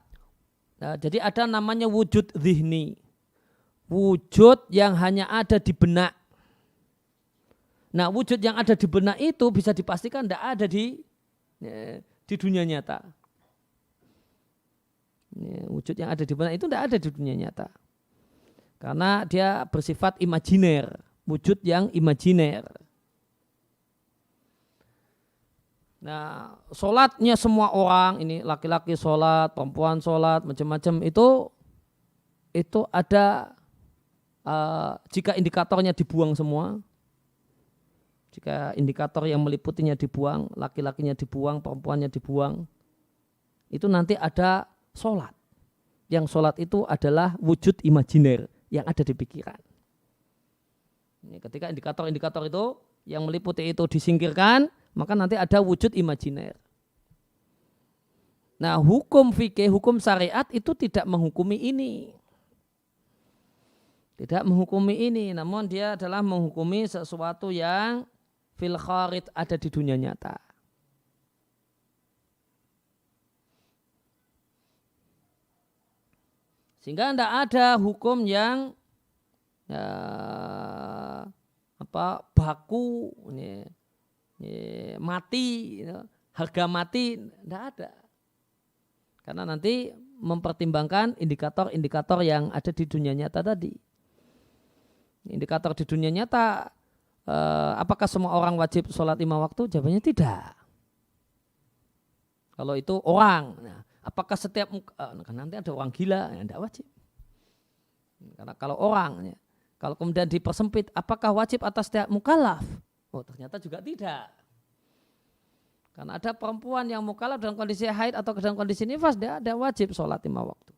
jadi ada namanya wujud dhihni. Wujud yang hanya ada di benak. Nah, wujud yang ada di benak itu bisa dipastikan tidak ada di dunia nyata. Wujud yang ada di benak itu tidak ada di dunia nyata. Karena dia bersifat imajiner, wujud yang imajiner. Nah, sholatnya semua orang, ini laki-laki sholat, perempuan sholat, macam-macam itu ada jika indikatornya dibuang semua, jika indikator yang meliputinya dibuang, laki-lakinya dibuang, perempuannya dibuang, itu nanti ada sholat. Yang sholat itu adalah wujud imajiner yang ada di pikiran. Ini ketika indikator-indikator itu yang meliputi itu disingkirkan, maka nanti ada wujud imajiner. Nah, hukum fikih, hukum syariat itu tidak menghukumi ini. Tidak menghukumi ini, namun dia adalah menghukumi sesuatu yang fil kharid ada di dunia nyata. Sehingga tidak ada hukum yang baku, mati, harga mati, tidak ada. Karena nanti mempertimbangkan indikator-indikator yang ada di dunia nyata tadi. Indikator di dunia nyata, apakah semua orang wajib sholat 5 waktu? Jawabannya tidak. Kalau itu orang, apakah setiap nanti ada orang gila, ya tidak wajib. Karena kalau orang, kalau kemudian dipersempit, apakah wajib atas setiap mukallaf? Oh, ternyata juga tidak. Karena ada perempuan yang mukallaf dalam kondisi haid atau dalam kondisi nifas, dia ada wajib sholat 5 waktu.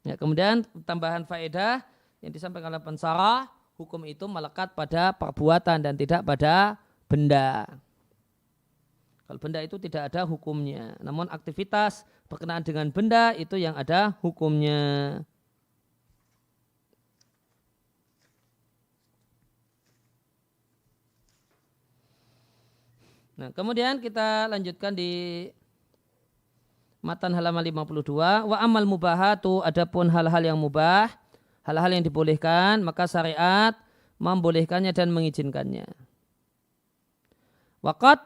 Ya, kemudian tambahan faedah yang disampaikan oleh pensarah, hukum itu melekat pada perbuatan dan tidak pada benda. Kalau benda itu tidak ada hukumnya, namun aktivitas berkenaan dengan benda itu yang ada hukumnya. Nah, kemudian kita lanjutkan di matan halaman 52. Wa amal mubahatu, adapun hal-hal yang mubah, hal-hal yang dibolehkan, maka syariat membolehkannya dan mengizinkannya. Waqad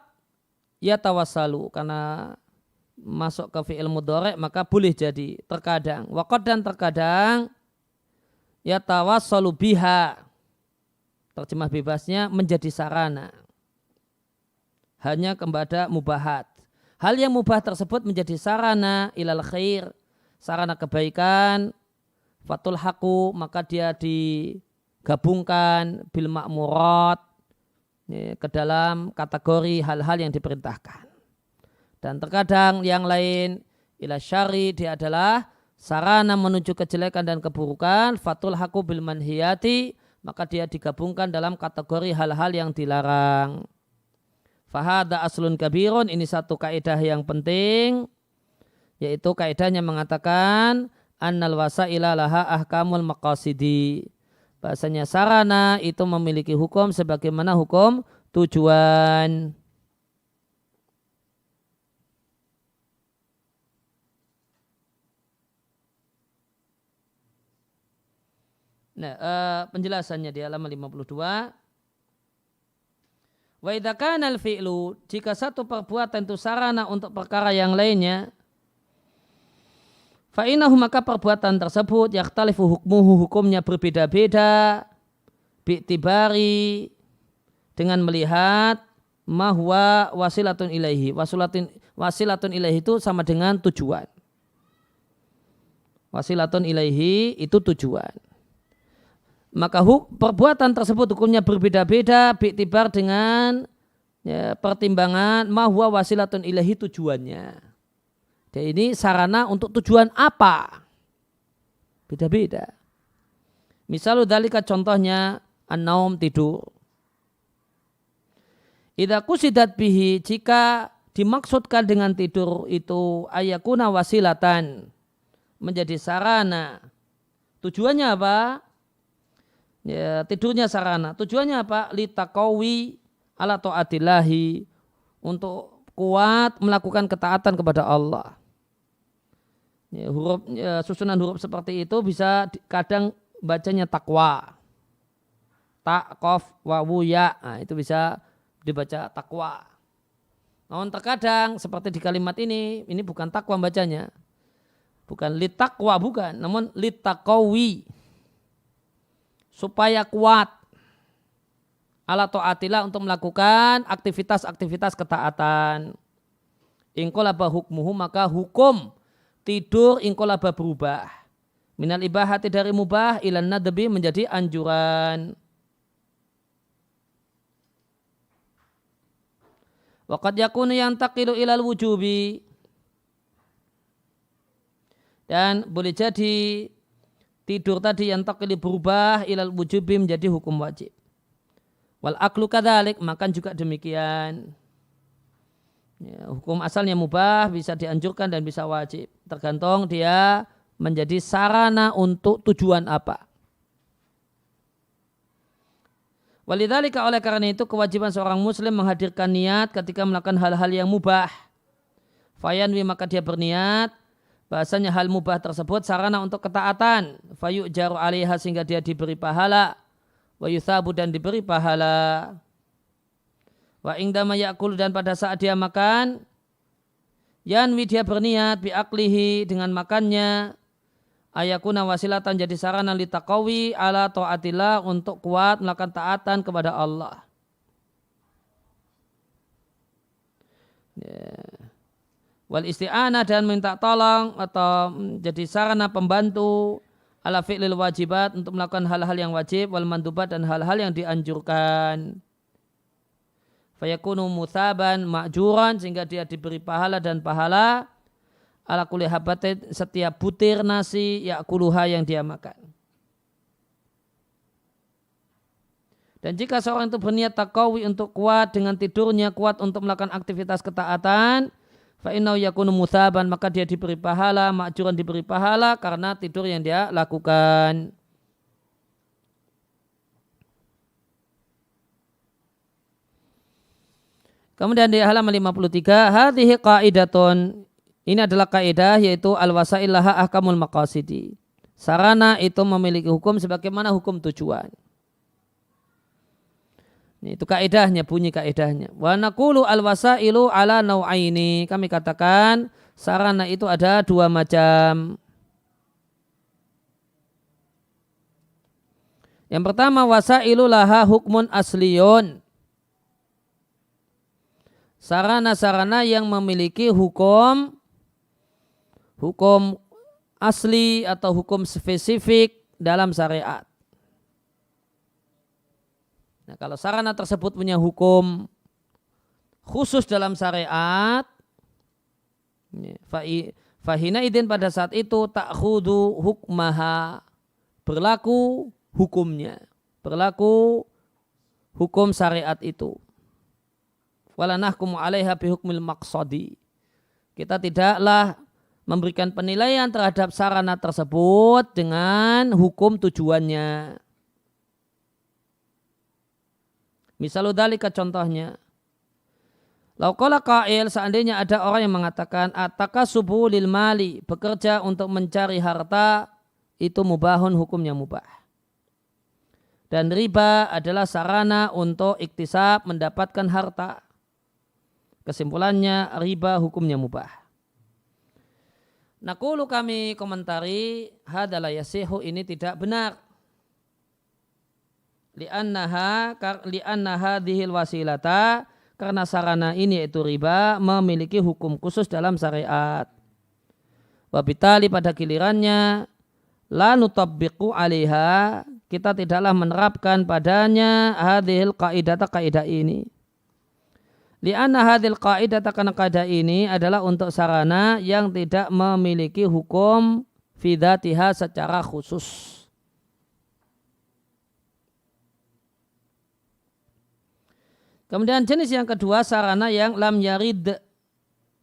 yatawassalu, karena masuk ke fi'il mudhari' maka boleh jadi terkadang. Waqad, dan terkadang yatawassalu biha, terjemah bebasnya menjadi sarana, hanya kepada mubahat. Hal yang mubah tersebut menjadi sarana ilal khair, sarana kebaikan, fatul haqu, maka dia digabungkan bil ma'murat, ke dalam kategori hal-hal yang diperintahkan. Dan terkadang yang lain ila syari dia adalah sarana menuju kejelekan dan keburukan, fatul haku bil manhiyati, maka dia digabungkan dalam kategori hal-hal yang dilarang. Fahada aslun kabirun, ini satu kaidah yang penting, yaitu kaidahnya mengatakan annal wasaila laha ahkamul maqasidi. Bahasanya sarana itu memiliki hukum sebagaimana hukum tujuan. Nah, penjelasannya di halaman 52. Wa idza kana al-fi'lu, jika satu perbuatan itu sarana untuk perkara yang lainnya, fa innahu, maka perbuatan tersebut yakhtalifu hukmuhu, hukumnya berbeda-beda, bi'tibari, dengan melihat mahwa wasilatun ilaihi. Wasilatun ilaihi itu sama dengan tujuan. Wasilatun ilaihi itu tujuan. Maka perbuatan tersebut hukumnya berbeda-beda bi'tibar dengan pertimbangan mahwa wasilatun ilaihi, tujuannya. Dan ini sarana untuk tujuan apa? Beda-beda. Misalnya dzalika, contohnya an-naum, tidur. Idza qusidat bihi, jika dimaksudkan dengan tidur itu ayakuna wasilatan, menjadi sarana. Tujuannya apa? Ya, tidurnya sarana. Tujuannya apa? Litaqawi ala taatillahi, untuk kuat melakukan ketaatan kepada Allah. Ya, susunan huruf seperti itu bisa kadang bacanya takwa. Tak, kof, wawu, ya. Nah, itu bisa dibaca takwa. Namun terkadang seperti di kalimat ini bukan takwa bacanya. Bukan litakwa, bukan. Namun litaqawi, supaya kuat ala ta'atillah, untuk melakukan aktivitas-aktivitas ketaatan. Inqalaba hukmuhu, maka hukum tidur inqalaba berubah. Minal ibahati, dari mubah, ilan nadbi, menjadi anjuran. Waqad yakunu yantaqilu ilal wujubi, dan boleh jadi tidur tadi yang takkili berubah ilal wujubi, menjadi hukum wajib. Wal aklu kadzalik, makan juga demikian. Ya, hukum asalnya mubah, bisa dianjurkan dan bisa wajib. Tergantung dia menjadi sarana untuk tujuan apa. Walidzalika, oleh karena itu kewajiban seorang muslim menghadirkan niat ketika melakukan hal-hal yang mubah. Fayanwi, maka dia berniat bahasanya hal mubah tersebut sarana untuk ketaatan. Fayu'jaru 'alaiha, sehingga dia diberi pahala. Wa yuthabu, dan diberi pahala. Wa indama ya'kul, dan pada saat dia makan, yanwi, dia berniat bi'aklihi, dengan makannya, ayakuna wasilatan, jadi sarana litaqawi ala ta'atillah, untuk kuat melakukan taatan kepada Allah. Ya. Wal isti'anah, dan minta tolong atau jadi sarana pembantu ala fi'lil wajibat, untuk melakukan hal-hal yang wajib, wal mandubat, dan hal-hal yang dianjurkan. Fayakunu muthaban ma'juran, sehingga dia diberi pahala dan pahala ala kulli habatin, setiap butir nasi ya'kuluha, yang dia makan. Dan jika seorang itu berniat taqawi, untuk kuat dengan tidurnya, kuat untuk melakukan aktivitas ketaatan, fa innahu yakunu muthaban, maka dia diberi pahala, ma'juran, diberi pahala karena tidur yang dia lakukan. Kemudian di halaman 53, hadhihi qaidatun, ini adalah kaidah, yaitu al-wasail laha ahkamul maqasidi. Sarana itu memiliki hukum sebagaimana hukum tujuan. Itu kaidahnya, bunyi kaidahnya. Wa naqulu al-wasailu ala nau'aini. Kami katakan sarana itu ada dua macam. Yang pertama, wasailu laha hukmun asliyun. Sarana-sarana yang memiliki hukum asli atau hukum spesifik dalam syariat. Nah, kalau sarana tersebut punya hukum khusus dalam syariat, fahina idin pada saat itu ta'khudu hukmaha, berlaku hukumnya, berlaku hukum syariat itu. Wala nahkumu 'alaiha bihukmil maqsadi. Kita tidaklah memberikan penilaian terhadap sarana tersebut dengan hukum tujuannya. Misalnya dalika contohnya. Lau qala qail, seandainya ada orang yang mengatakan at-takasubu lil mali, bekerja untuk mencari harta itu mubahun, hukumnya mubah. Dan riba adalah sarana untuk iktisab, mendapatkan harta. Kesimpulannya riba hukumnya mubah. Naqulu, kami komentari, hadalah yasihu, ini tidak benar. Li'annaha hadhil wasilata, karena sarana ini yaitu riba memiliki hukum khusus dalam syariat. Wabitali, pada gilirannya la nutabbiqu 'alaiha, kita tidaklah menerapkan padanya hadhil qaidata, kaidah ini. Li'anna hadhil qaidata, karena kaidah ini adalah untuk sarana yang tidak memiliki hukum fi dzatiha secara khusus. Kemudian jenis yang kedua, sarana yang lam yarid,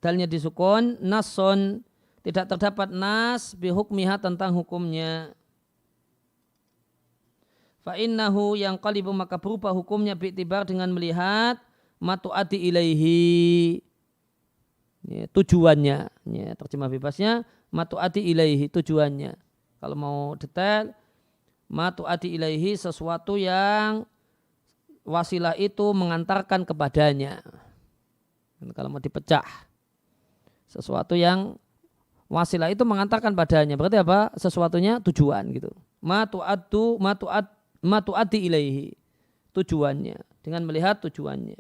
dalnya disukun, nason, tidak terdapat nas bihukmiha, tentang hukumnya. Fa'innahu yang qalibu, maka berubah hukumnya bi'tibar, dengan melihat matu'ati ilaihi, tujuannya. Terjemah bebasnya matu'ati ilaihi, tujuannya. Kalau mau detail, matu'ati ilaihi, sesuatu yang wasilah itu mengantarkan kepadanya. Dan kalau mau dipecah, sesuatu yang wasilah itu mengantarkan padanya, berarti apa? Sesuatunya tujuan gitu. Matu'ati ilaihi, tujuannya, dengan melihat tujuannya.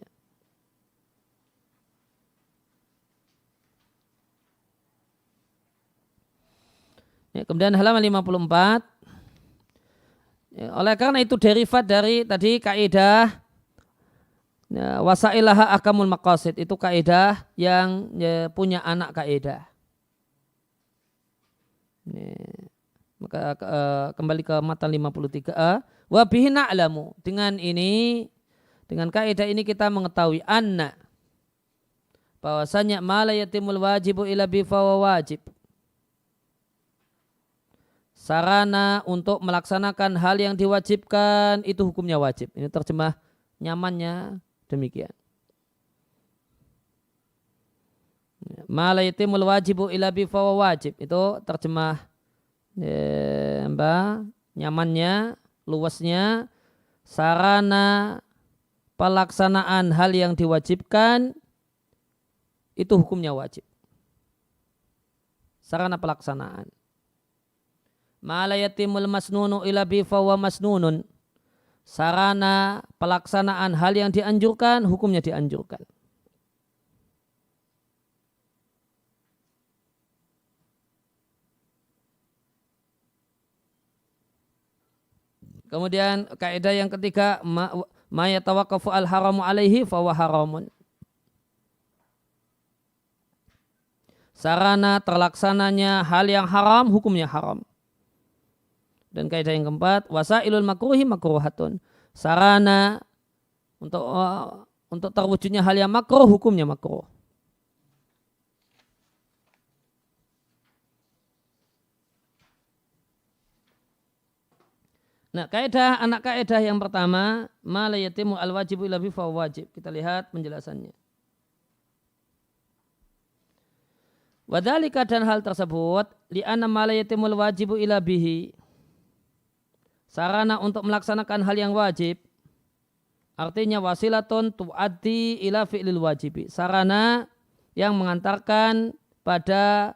Ya, kemudian halaman 54. Ya, oleh karena itu derivat dari tadi kaidah ya, wasailaha akamul maqasid, itu kaidah yang ya, punya anak kaidah. Ya, maka kembali ke matan 53a, wa bihi na'lamu, dengan ini, dengan kaidah ini kita mengetahui anna, bahwasanya ma la yatimul wajibu illa bi fa wajib, sarana untuk melaksanakan hal yang diwajibkan itu hukumnya wajib. Ini terjemah nyamannya demikian. Ma la yatimul wajibu illa bi fa wajib, itu terjemah nyamannya, luasnya, sarana pelaksanaan hal yang diwajibkan itu hukumnya wajib. Sarana pelaksanaan. Ma la yatimul masnunu illa bi fa masnunun, sarana pelaksanaan hal yang dianjurkan hukumnya dianjurkan. Kemudian kaidah yang ketiga, ma yatawaqqafu al haramu alaihi fa huwa haramun, sarana terlaksananya hal yang haram hukumnya haram. Dan kaidah yang keempat, wasailul makruhi makruhatun, sarana untuk terwujudnya hal yang makruh hukumnya makruh. Nah, anak kaidah yang pertama, ma la yatimu al wajibu illa bi fa wajib. Kita lihat penjelasannya. Wadzalika, dan hal tersebut, li'anna ma la yatimul wajibu illa bihi, sarana untuk melaksanakan hal yang wajib, artinya wasilatun tu'addi ila fi'lil wajibi, sarana yang mengantarkan pada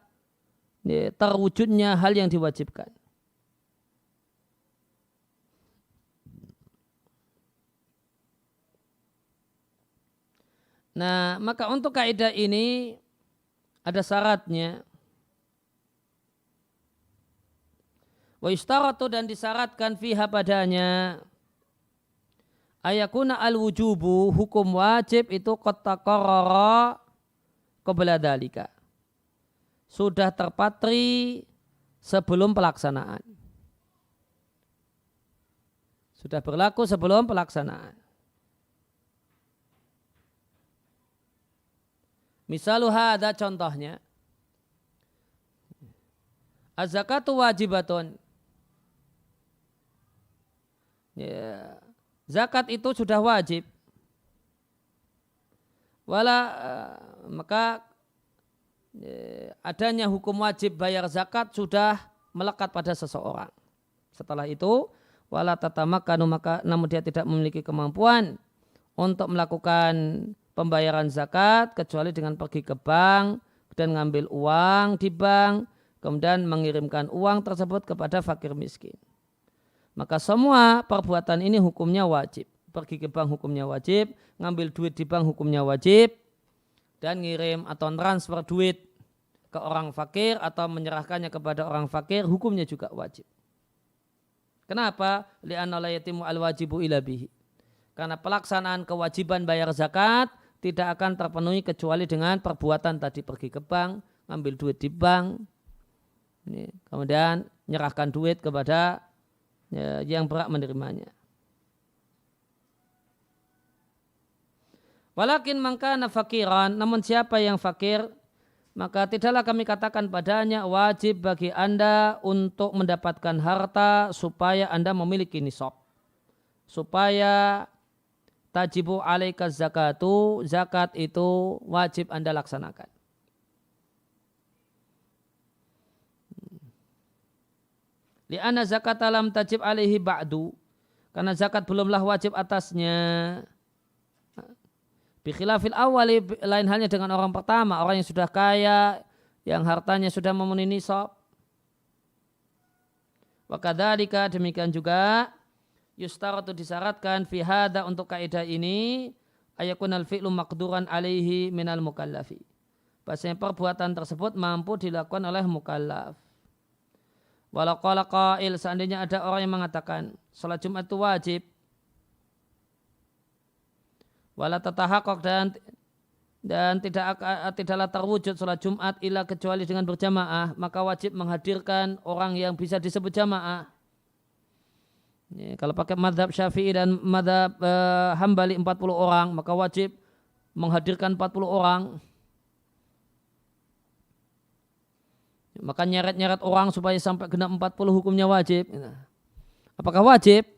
terwujudnya hal yang diwajibkan. Nah, maka untuk kaidah ini ada syaratnya. Wa istaratu, dan disyaratkan fiha padanya, ayakuna al-wujubu, hukum wajib itu qad taqarrara qabla dzalika. Sudah terpatri sebelum pelaksanaan. Sudah berlaku sebelum pelaksanaan. Misaluha, ada contohnya. Az-zakatu wajibatun. Ya, zakat itu sudah wajib. Maka adanya hukum wajib bayar zakat sudah melekat pada seseorang. Setelah itu wala tatamakkanu, maka namun dia tidak memiliki kemampuan untuk melakukan pembayaran zakat kecuali dengan pergi ke bank dan ngambil uang di bank, kemudian mengirimkan uang tersebut kepada fakir miskin. Maka semua perbuatan ini hukumnya wajib. Pergi ke bank hukumnya wajib, ngambil duit di bank hukumnya wajib, dan ngirim atau transfer duit ke orang fakir atau menyerahkannya kepada orang fakir hukumnya juga wajib. Kenapa? Li'anna la yatimu al-wajibu illa bihi. Karena pelaksanaan kewajiban bayar zakat tidak akan terpenuhi kecuali dengan perbuatan tadi, pergi ke bank, ngambil duit di bank, kemudian menyerahkan duit kepada yang berhak menerimanya. Walakin man kana fakiran, namun siapa yang fakir, maka tidaklah kami katakan padanya wajib bagi Anda untuk mendapatkan harta supaya Anda memiliki nisab. Supaya tajibu alaika zakatu, zakat itu wajib Anda laksanakan. Li'anna zakat lam tajib alaihi ba'du, karena zakat belumlah wajib atasnya. Bikhilafil awali, lain halnya dengan orang pertama, orang yang sudah kaya, yang hartanya sudah memenuhi nisab. Wa kadzalika, demikian juga yustaratu, disyaratkan fi hadza, untuk kaidah ini, ayakunal fi'lu maqduran alaihi minal mukallafi. Bahasanya perbuatan tersebut mampu dilakukan oleh mukallaf. Walau qala qail, seandainya ada orang yang mengatakan salat Jumat itu wajib, wala tatahaqaq, dan tidaklah terwujud salat Jumat illa kecuali dengan berjamaah, maka wajib menghadirkan orang yang bisa disebut jamaah. Ya, kalau pakai mazhab Syafi'i dan mazhab Hambali 40 orang, maka wajib menghadirkan 40 orang. Maka nyeret-nyeret orang supaya sampai genap 40 hukumnya wajib. Apakah wajib?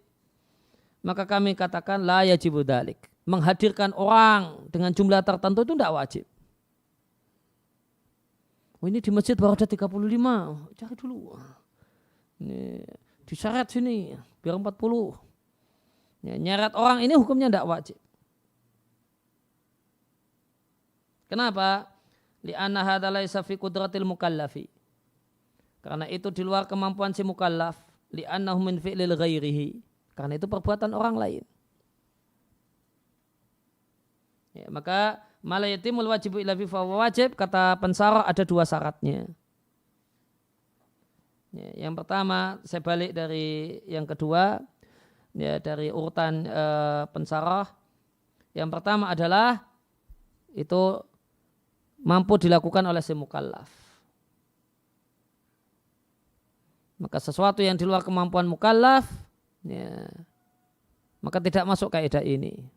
Maka kami katakan la yajibu dzalik. Menghadirkan orang dengan jumlah tertentu itu tidak wajib. Oh, ini di masjid baru ada 35, cari dulu. Ini disyarat sini biar 40. Ya, nyeret orang ini hukumnya tidak wajib. Kenapa? Li'anna hadza laisa fi qudratil mukallafi. Karena itu di luar kemampuan si mukallaf. Li'annahu min fi'lil ghairihi. Karena itu perbuatan orang lain. Ya, maka mala yatimul wajibu illa bi, wajib, kata pensarah ada dua syaratnya. Ya, yang pertama, saya balik dari yang kedua, ya, dari urutan pensarah. Yang pertama adalah itu mampu dilakukan oleh si mukallaf. Maka sesuatu yang di luar kemampuan mukallaf, ya, maka tidak masuk kaidah ini.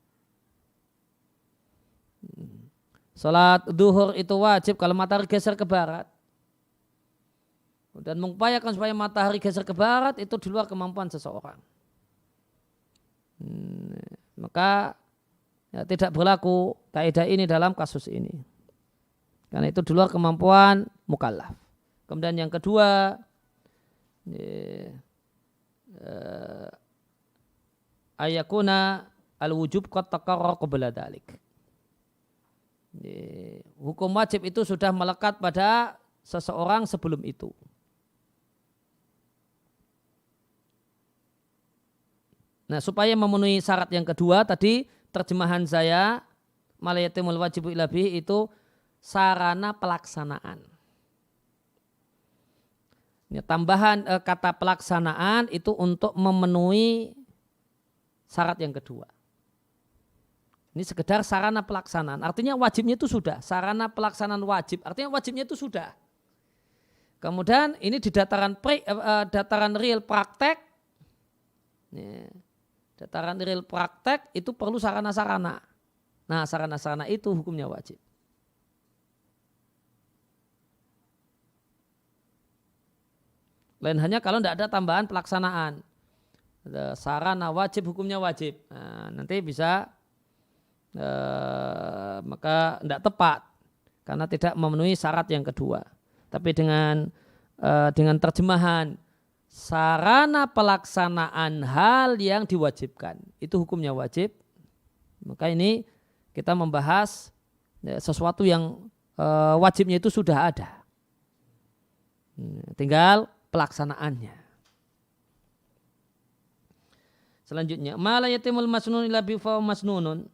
Salat duhur itu wajib kalau matahari geser ke barat. Dan mengupayakan supaya matahari geser ke barat itu di luar kemampuan seseorang. Maka ya, tidak berlaku kaidah ini dalam kasus ini. Karena itu di luar kemampuan mukallaf. Kemudian yang kedua, ayakuna al-wujub qad taqarrara qabla dzalik. Hukum wajib itu sudah melekat pada seseorang sebelum itu. Nah, supaya memenuhi syarat yang kedua tadi, terjemahan saya mala yatimul wajibu illa bihi itu sarana pelaksanaan. Ya, tambahan kata pelaksanaan itu untuk memenuhi syarat yang kedua. Ini sekedar sarana pelaksanaan. Artinya wajibnya itu sudah. Sarana pelaksanaan wajib. Artinya wajibnya itu sudah. Kemudian ini di dataran real praktek. Dataran real praktek itu perlu sarana-sarana. Nah, sarana-sarana itu hukumnya wajib. Lain hanya kalau tidak ada tambahan pelaksanaan. Sarana wajib, hukumnya wajib. Nah, nanti bisa maka tidak tepat karena tidak memenuhi syarat yang kedua. Tapi dengan terjemahan sarana pelaksanaan hal yang diwajibkan itu hukumnya wajib. Maka ini kita membahas sesuatu yang wajibnya itu sudah ada. Tinggal pelaksanaannya. Selanjutnya, ma la yatimul masnun illa bi fa masnunun.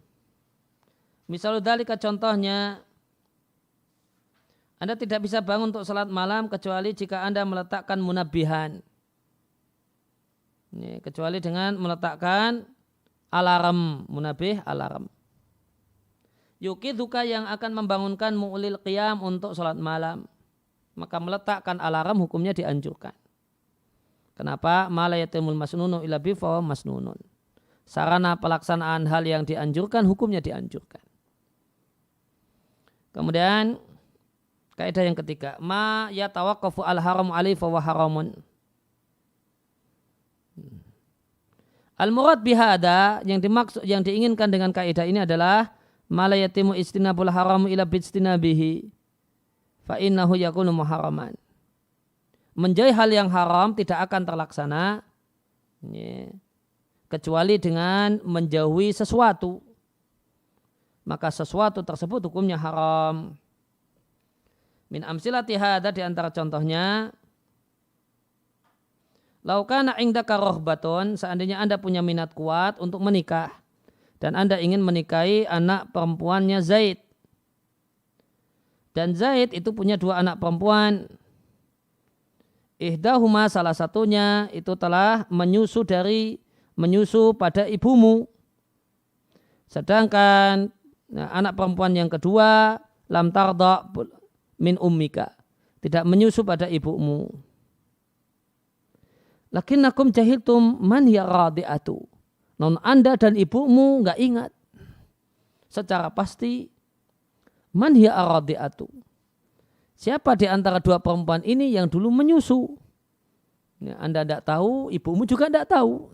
Misal dalika contohnya, Anda tidak bisa bangun untuk salat malam kecuali jika Anda meletakkan munabbihan. Ini, kecuali dengan meletakkan alarm, munabbih alarm. Yukidzuka yang akan membangunkan mu'lil qiyam untuk salat malam. Maka meletakkan alarm hukumnya dianjurkan. Kenapa? Ma la yatimul masnunu illa bi fa masnunun. Sarana pelaksanaan hal yang dianjurkan hukumnya dianjurkan. Kemudian kaidah yang ketiga, ma yatawaqqafu al-haram alaihi fa haramun. Al-murad bihada yang dimaksud yang diinginkan dengan kaidah ini adalah ma la yatimu istinabul haram ila bijtinabihi fa innahu yakunu muharraman. Menjauhi hal yang haram tidak akan terlaksana kecuali dengan menjauhi sesuatu. Maka sesuatu tersebut hukumnya haram. Min amsilati hadza di antara contohnya, laukana indaka rohbatun, seandainya Anda punya minat kuat untuk menikah dan Anda ingin menikahi anak perempuannya Zaid. Dan Zaid itu punya 2 anak perempuan. Ihdahuma salah satunya itu telah menyusu pada ibumu. Sedangkan anak perempuan yang kedua lam tarda min ummika, tidak menyusu pada ibumu. Lakinnakum jahiltum man hiya radi'atu. Namun Anda dan ibumu enggak ingat secara pasti man hiya radi'atu. Siapa di antara 2 perempuan ini yang dulu menyusu? Anda tidak tahu, ibumu juga tidak tahu.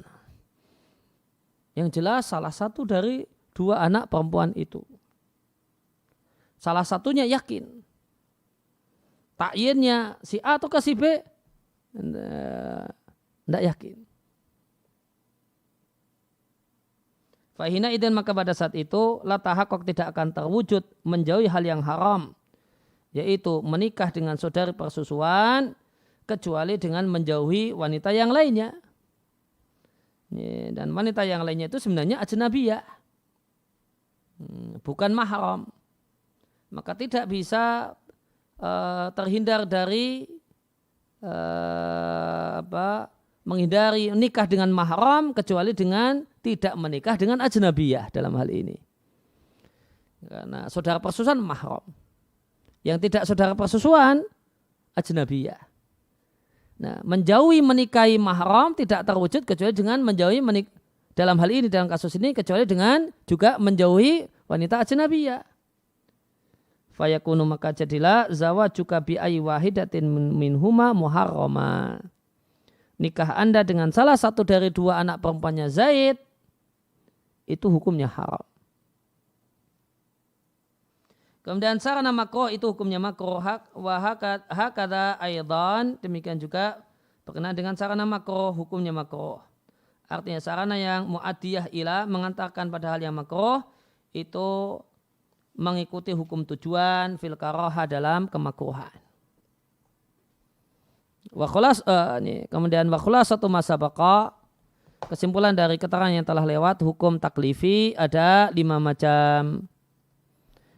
Yang jelas salah satu dari 2 anak perempuan itu. Salah satunya yakin. Takyinnya si A atau ke si B? Tidak yakin. Fahina idan maka pada saat itu la tahaqqaq tidak akan terwujud menjauhi hal yang haram, yaitu menikah dengan saudari persusuan kecuali dengan menjauhi wanita yang lainnya. Dan wanita yang lainnya itu sebenarnya ajnabiyah, bukan mahram. Maka tidak bisa terhindar dari menghindari nikah dengan mahram kecuali dengan tidak menikah dengan ajnabiyah dalam hal ini. Karena saudara persusuan mahram. Yang tidak saudara persusuan ajnabiyah. Nah, menjauhi menikahi mahram tidak terwujud kecuali dengan menjauhi dalam hal ini, dalam kasus ini, kecuali dengan juga menjauhi wanita ajnabiyah. Fayakunu maka jadilah zawajuka bi ayyi wahidatin minhuma muharrama. Nikah Anda dengan salah satu dari 2 anak perempuannya Zaid itu hukumnya haram. Kemudian sarana makruh itu hukumnya makruh, wa hakadha aidan, demikian juga berkenaan dengan sarana makruh hukumnya makruh. Artinya sarana yang mu'adiyah ila mengantarkan pada hal yang makruh itu mengikuti hukum tujuan fil karaha dalam kemakruhan. Kemudian wa khulasatu ma sabaqa, kesimpulan dari keterangan yang telah lewat hukum taklifi ada 5 macam.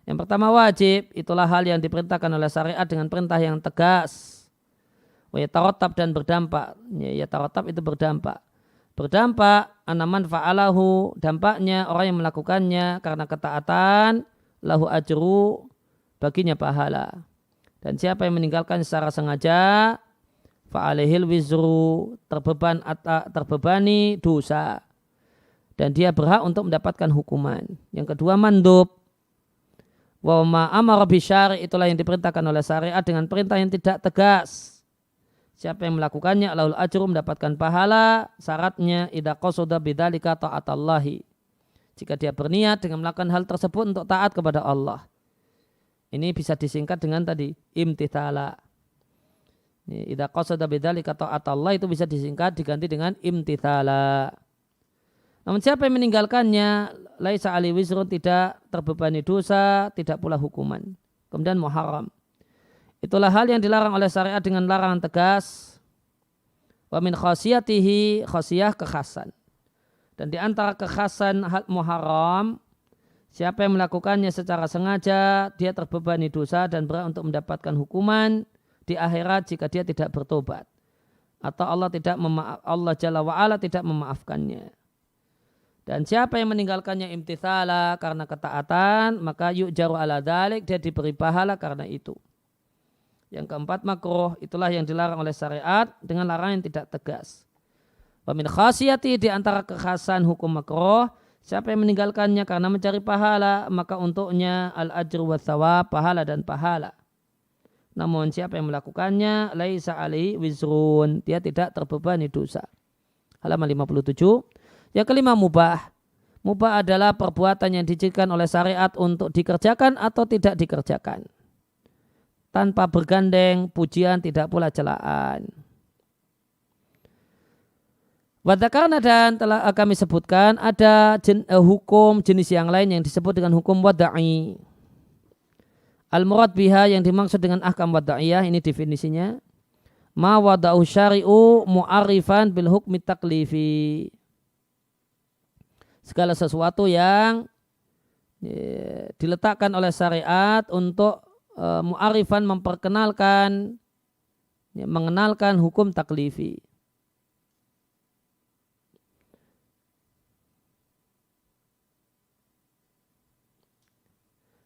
Yang pertama wajib, itulah hal yang diperintahkan oleh syariat dengan perintah yang tegas. Wa yatarattab dan berdampak. Yatarattab itu berdampak. berdampak anaman fa'alahu, dampaknya orang yang melakukannya karena ketaatan, lahu ajru, baginya pahala. Dan siapa yang meninggalkan secara sengaja, fa'alihil wizru, terbebani dosa. Dan dia berhak untuk mendapatkan hukuman. Yang kedua mandub. Wa ma amara bisyari, itulah yang diperintahkan oleh syariat dengan perintah yang tidak tegas. Siapa yang melakukannya lahul ajru, mendapatkan pahala. Syaratnya idza qasada bidzalika ta'atallahi. Jika dia berniat dengan melakukan hal tersebut untuk taat kepada Allah. Ini bisa disingkat dengan tadi imtithala. Idza qasada bidzalika ta'atallahi itu bisa disingkat diganti dengan imtithala. Namun siapa yang meninggalkannya laisa ali wizrun, tidak terbebani dosa, tidak pula hukuman. Kemudian muharram. Itulah hal yang dilarang oleh syariat dengan larangan tegas. Wa min khasiyatihi, khasiyah kekhasan. Dan di antara kekhasan hal muharram, siapa yang melakukannya secara sengaja, dia terbebani dosa dan berhak untuk mendapatkan hukuman di akhirat jika dia tidak bertobat. Atau Allah Jalla wa'ala tidak memaafkannya. Dan siapa yang meninggalkannya imtithala karena ketaatan, maka yu'jaru ala dzalik, dia diberi pahala karena itu. Yang keempat makruh, itulah yang dilarang oleh syariat dengan larangan yang tidak tegas. Wa min khasiyati, di antara kekhasan hukum makruh, siapa yang meninggalkannya karena mencari pahala, maka untuknya al-ajru wa thawab, pahala dan pahala. Namun siapa yang melakukannya, laisa alaihi wizrun, dia tidak terbebani dosa. Halaman 57. Yang kelima mubah. Mubah adalah perbuatan yang dijadikan oleh syariat untuk dikerjakan atau tidak dikerjakan. Tanpa bergandeng pujian, tidak pula celaan. Wadzakarna, dan telah kami sebutkan ada hukum jenis yang lain yang disebut dengan hukum wada'i. Al-murad biha, yang dimaksud dengan ahkam wada'iyah, ini definisinya. Ma wada'u syari'u mu'arifan bil hukmi taklifi. Segala sesuatu yang diletakkan oleh syariat untuk mu'arifan, memperkenalkan, mengenalkan hukum taklifi.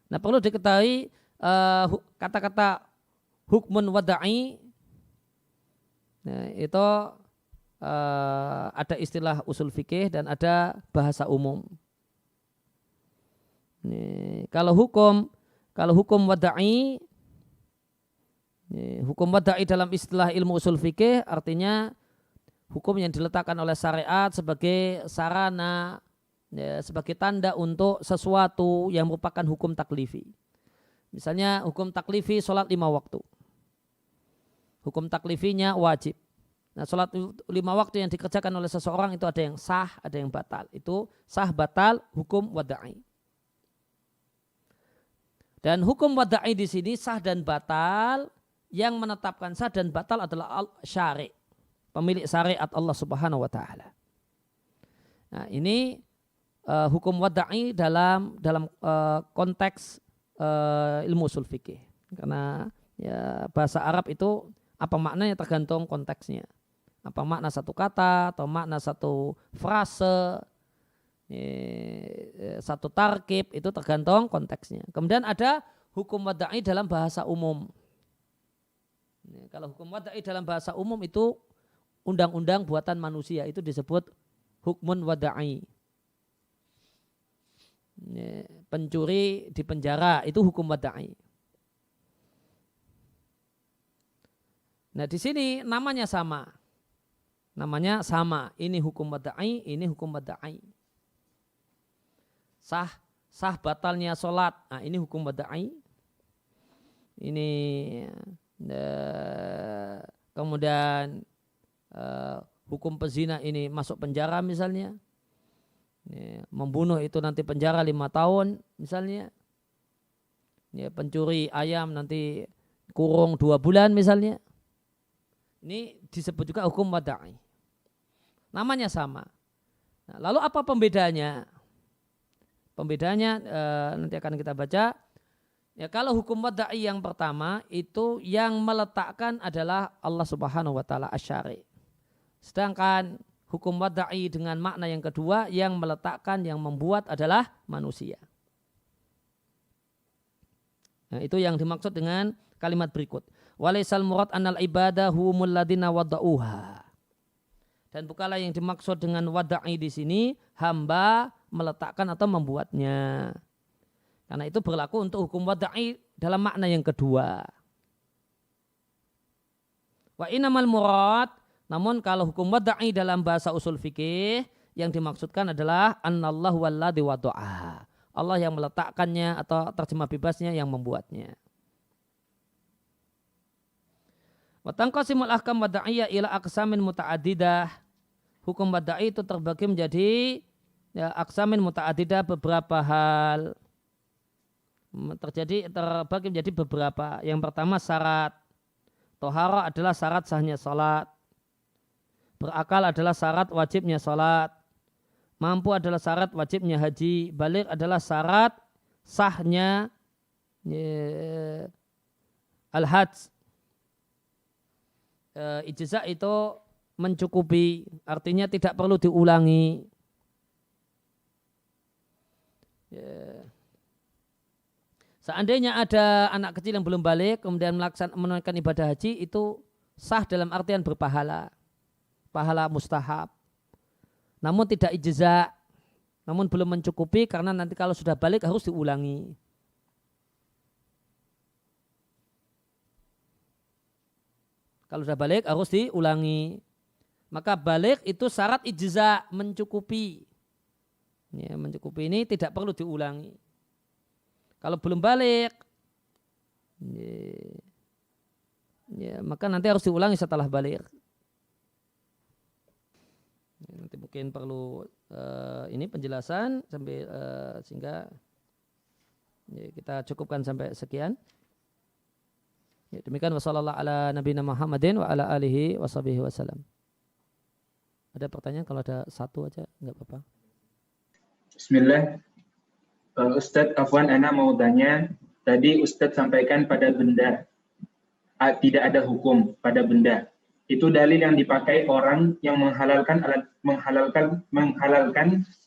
Nah, perlu diketahui kata-kata hukmun wada'i, nah, itu ada istilah usul fikih dan ada bahasa umum. Kalau hukum wada'i, hukum wada'i dalam istilah ilmu usul fikih artinya hukum yang diletakkan oleh syariat sebagai sarana, sebagai tanda untuk sesuatu yang merupakan hukum taklifi. Misalnya hukum taklifi sholat 5 waktu. Hukum taklifinya wajib. Nah, sholat 5 waktu yang dikerjakan oleh seseorang itu ada yang sah, ada yang batal. Itu sah batal hukum wada'i. Dan hukum wada'i di sini sah dan batal, yang menetapkan sah dan batal adalah syari', pemilik syariat Allah Subhanahu wa taala. Nah, ini hukum wada'i dalam konteks ilmu usul fikih. Karena ya, bahasa Arab itu apa maknanya tergantung konteksnya. Apa makna satu kata atau makna satu frase, satu tarkib, itu tergantung konteksnya. Kemudian ada hukum wada'i dalam bahasa umum. Kalau hukum wada'i dalam bahasa umum itu undang-undang buatan manusia, itu disebut hukmun wada'i. Pencuri di penjara itu hukum wada'i. Nah, di sini namanya sama. Namanya sama. Ini hukum wada'i, ini hukum wada'i. Sah batalnya sholat. Nah, ini hukum wada'i. Ini kemudian hukum pezina ini masuk penjara misalnya. Membunuh itu nanti penjara 5 tahun misalnya. Pencuri ayam nanti kurung 2 bulan misalnya. Ini disebut juga hukum wada'i. Namanya sama. Nah, lalu apa pembedanya? Pembedanya nanti akan kita baca. Ya, kalau hukum wada'i yang pertama itu yang meletakkan adalah Allah Subhanahu wa taala asy-syari'. Sedangkan hukum wadai dengan makna yang kedua, yang meletakkan, yang membuat adalah manusia. Nah, itu yang dimaksud dengan kalimat berikut. Walaisal murad anal ibadah humul ladina wada'uha. Dan bukanlah yang dimaksud dengan wada'i di sini hamba meletakkan atau membuatnya. Karena itu berlaku untuk hukum wada'i dalam makna yang kedua. Wa inamal murad, namun kalau hukum wada'i dalam bahasa usul fikih yang dimaksudkan adalah annallahu walladhi wada'a. Allah yang meletakkannya atau terjemah bebasnya yang membuatnya. Wa tanqasimul ahkam wada'iyah ila aqsamin muta'addidah. Hukum wada'i itu terbagi menjadi aqsamin muta'addidah, beberapa hal. Terbagi menjadi beberapa. Yang pertama syarat. Tohara adalah syarat sahnya salat. Berakal adalah syarat wajibnya salat. Mampu adalah syarat wajibnya haji. Baligh adalah syarat sahnya al-hajj. Ijza itu mencukupi, artinya tidak perlu diulangi. Seandainya ada anak kecil yang belum balik kemudian menunaikan ibadah haji, itu sah dalam artian berpahala, pahala mustahab. Namun tidak ijza, namun belum mencukupi karena nanti kalau sudah balik harus diulangi. Kalau sudah balik harus diulangi. Maka balik itu syarat ijza, mencukupi. Ya, mencukupi ini tidak perlu diulangi. Kalau belum balik, maka nanti harus diulangi setelah balik. Nanti mungkin perlu ini penjelasan sampai sehingga kita cukupkan sampai sekian. Ya, demikian wassallallahu ala nabiyina Muhammadin wa ala alihi washabihi wasallam. Ada pertanyaan? Kalau ada satu aja enggak apa-apa. Bismillah. Ustadz Afwan, ana mau tanya. Tadi Ustadz sampaikan pada benda tidak ada hukum pada benda. Itu dalil yang dipakai orang yang menghalalkan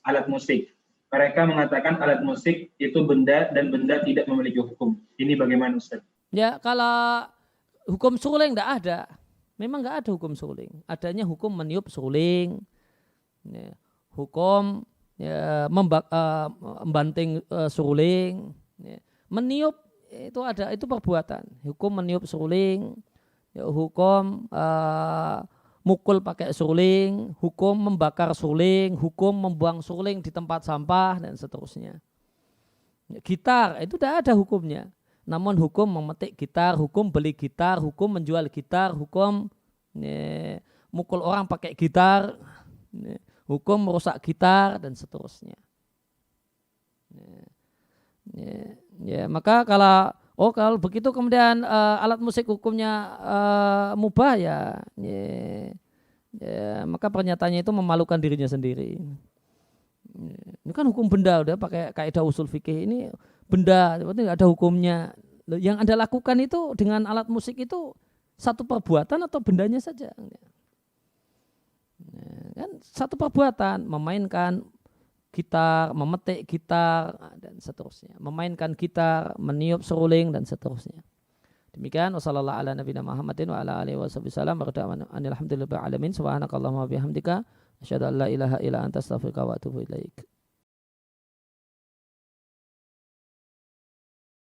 alat musik. Mereka mengatakan alat musik itu benda dan benda tidak memiliki hukum. Ini bagaimana Ustaz? Ya, kalau hukum suling tidak ada. Memang tidak ada hukum suling. Adanya hukum meniup suling. Ya, hukum membanting suling. Ya. Meniup itu ada, itu perbuatan. Hukum meniup suling. Ya, hukum mukul pakai suling, hukum membakar suling, hukum membuang suling di tempat sampah dan seterusnya. Gitar itu tidak ada hukumnya. Namun hukum memetik gitar, hukum beli gitar, hukum menjual gitar, hukum mukul orang pakai gitar, hukum merusak gitar dan seterusnya. Maka kalau begitu kemudian alat musik hukumnya mubah ya, maka pernyataannya itu memalukan dirinya sendiri. Ini kan hukum benda, udah pakai kaidah usul fikih, ini benda, berarti nggak ada hukumnya. Yang Anda lakukan itu dengan alat musik itu satu perbuatan atau bendanya saja? Kan satu perbuatan, memainkan gitar, memetik gitar dan seterusnya, memainkan gitar, meniup seruling dan seterusnya. Demikian wassallallahu ala nabiyina Muhammadin wa ala alihi wasallam wa alhamdulillahi alamin subhanakallahumma wa bihamdika asyhadu an la ilaha illa anta astaghfiruka wa atubu ilaik.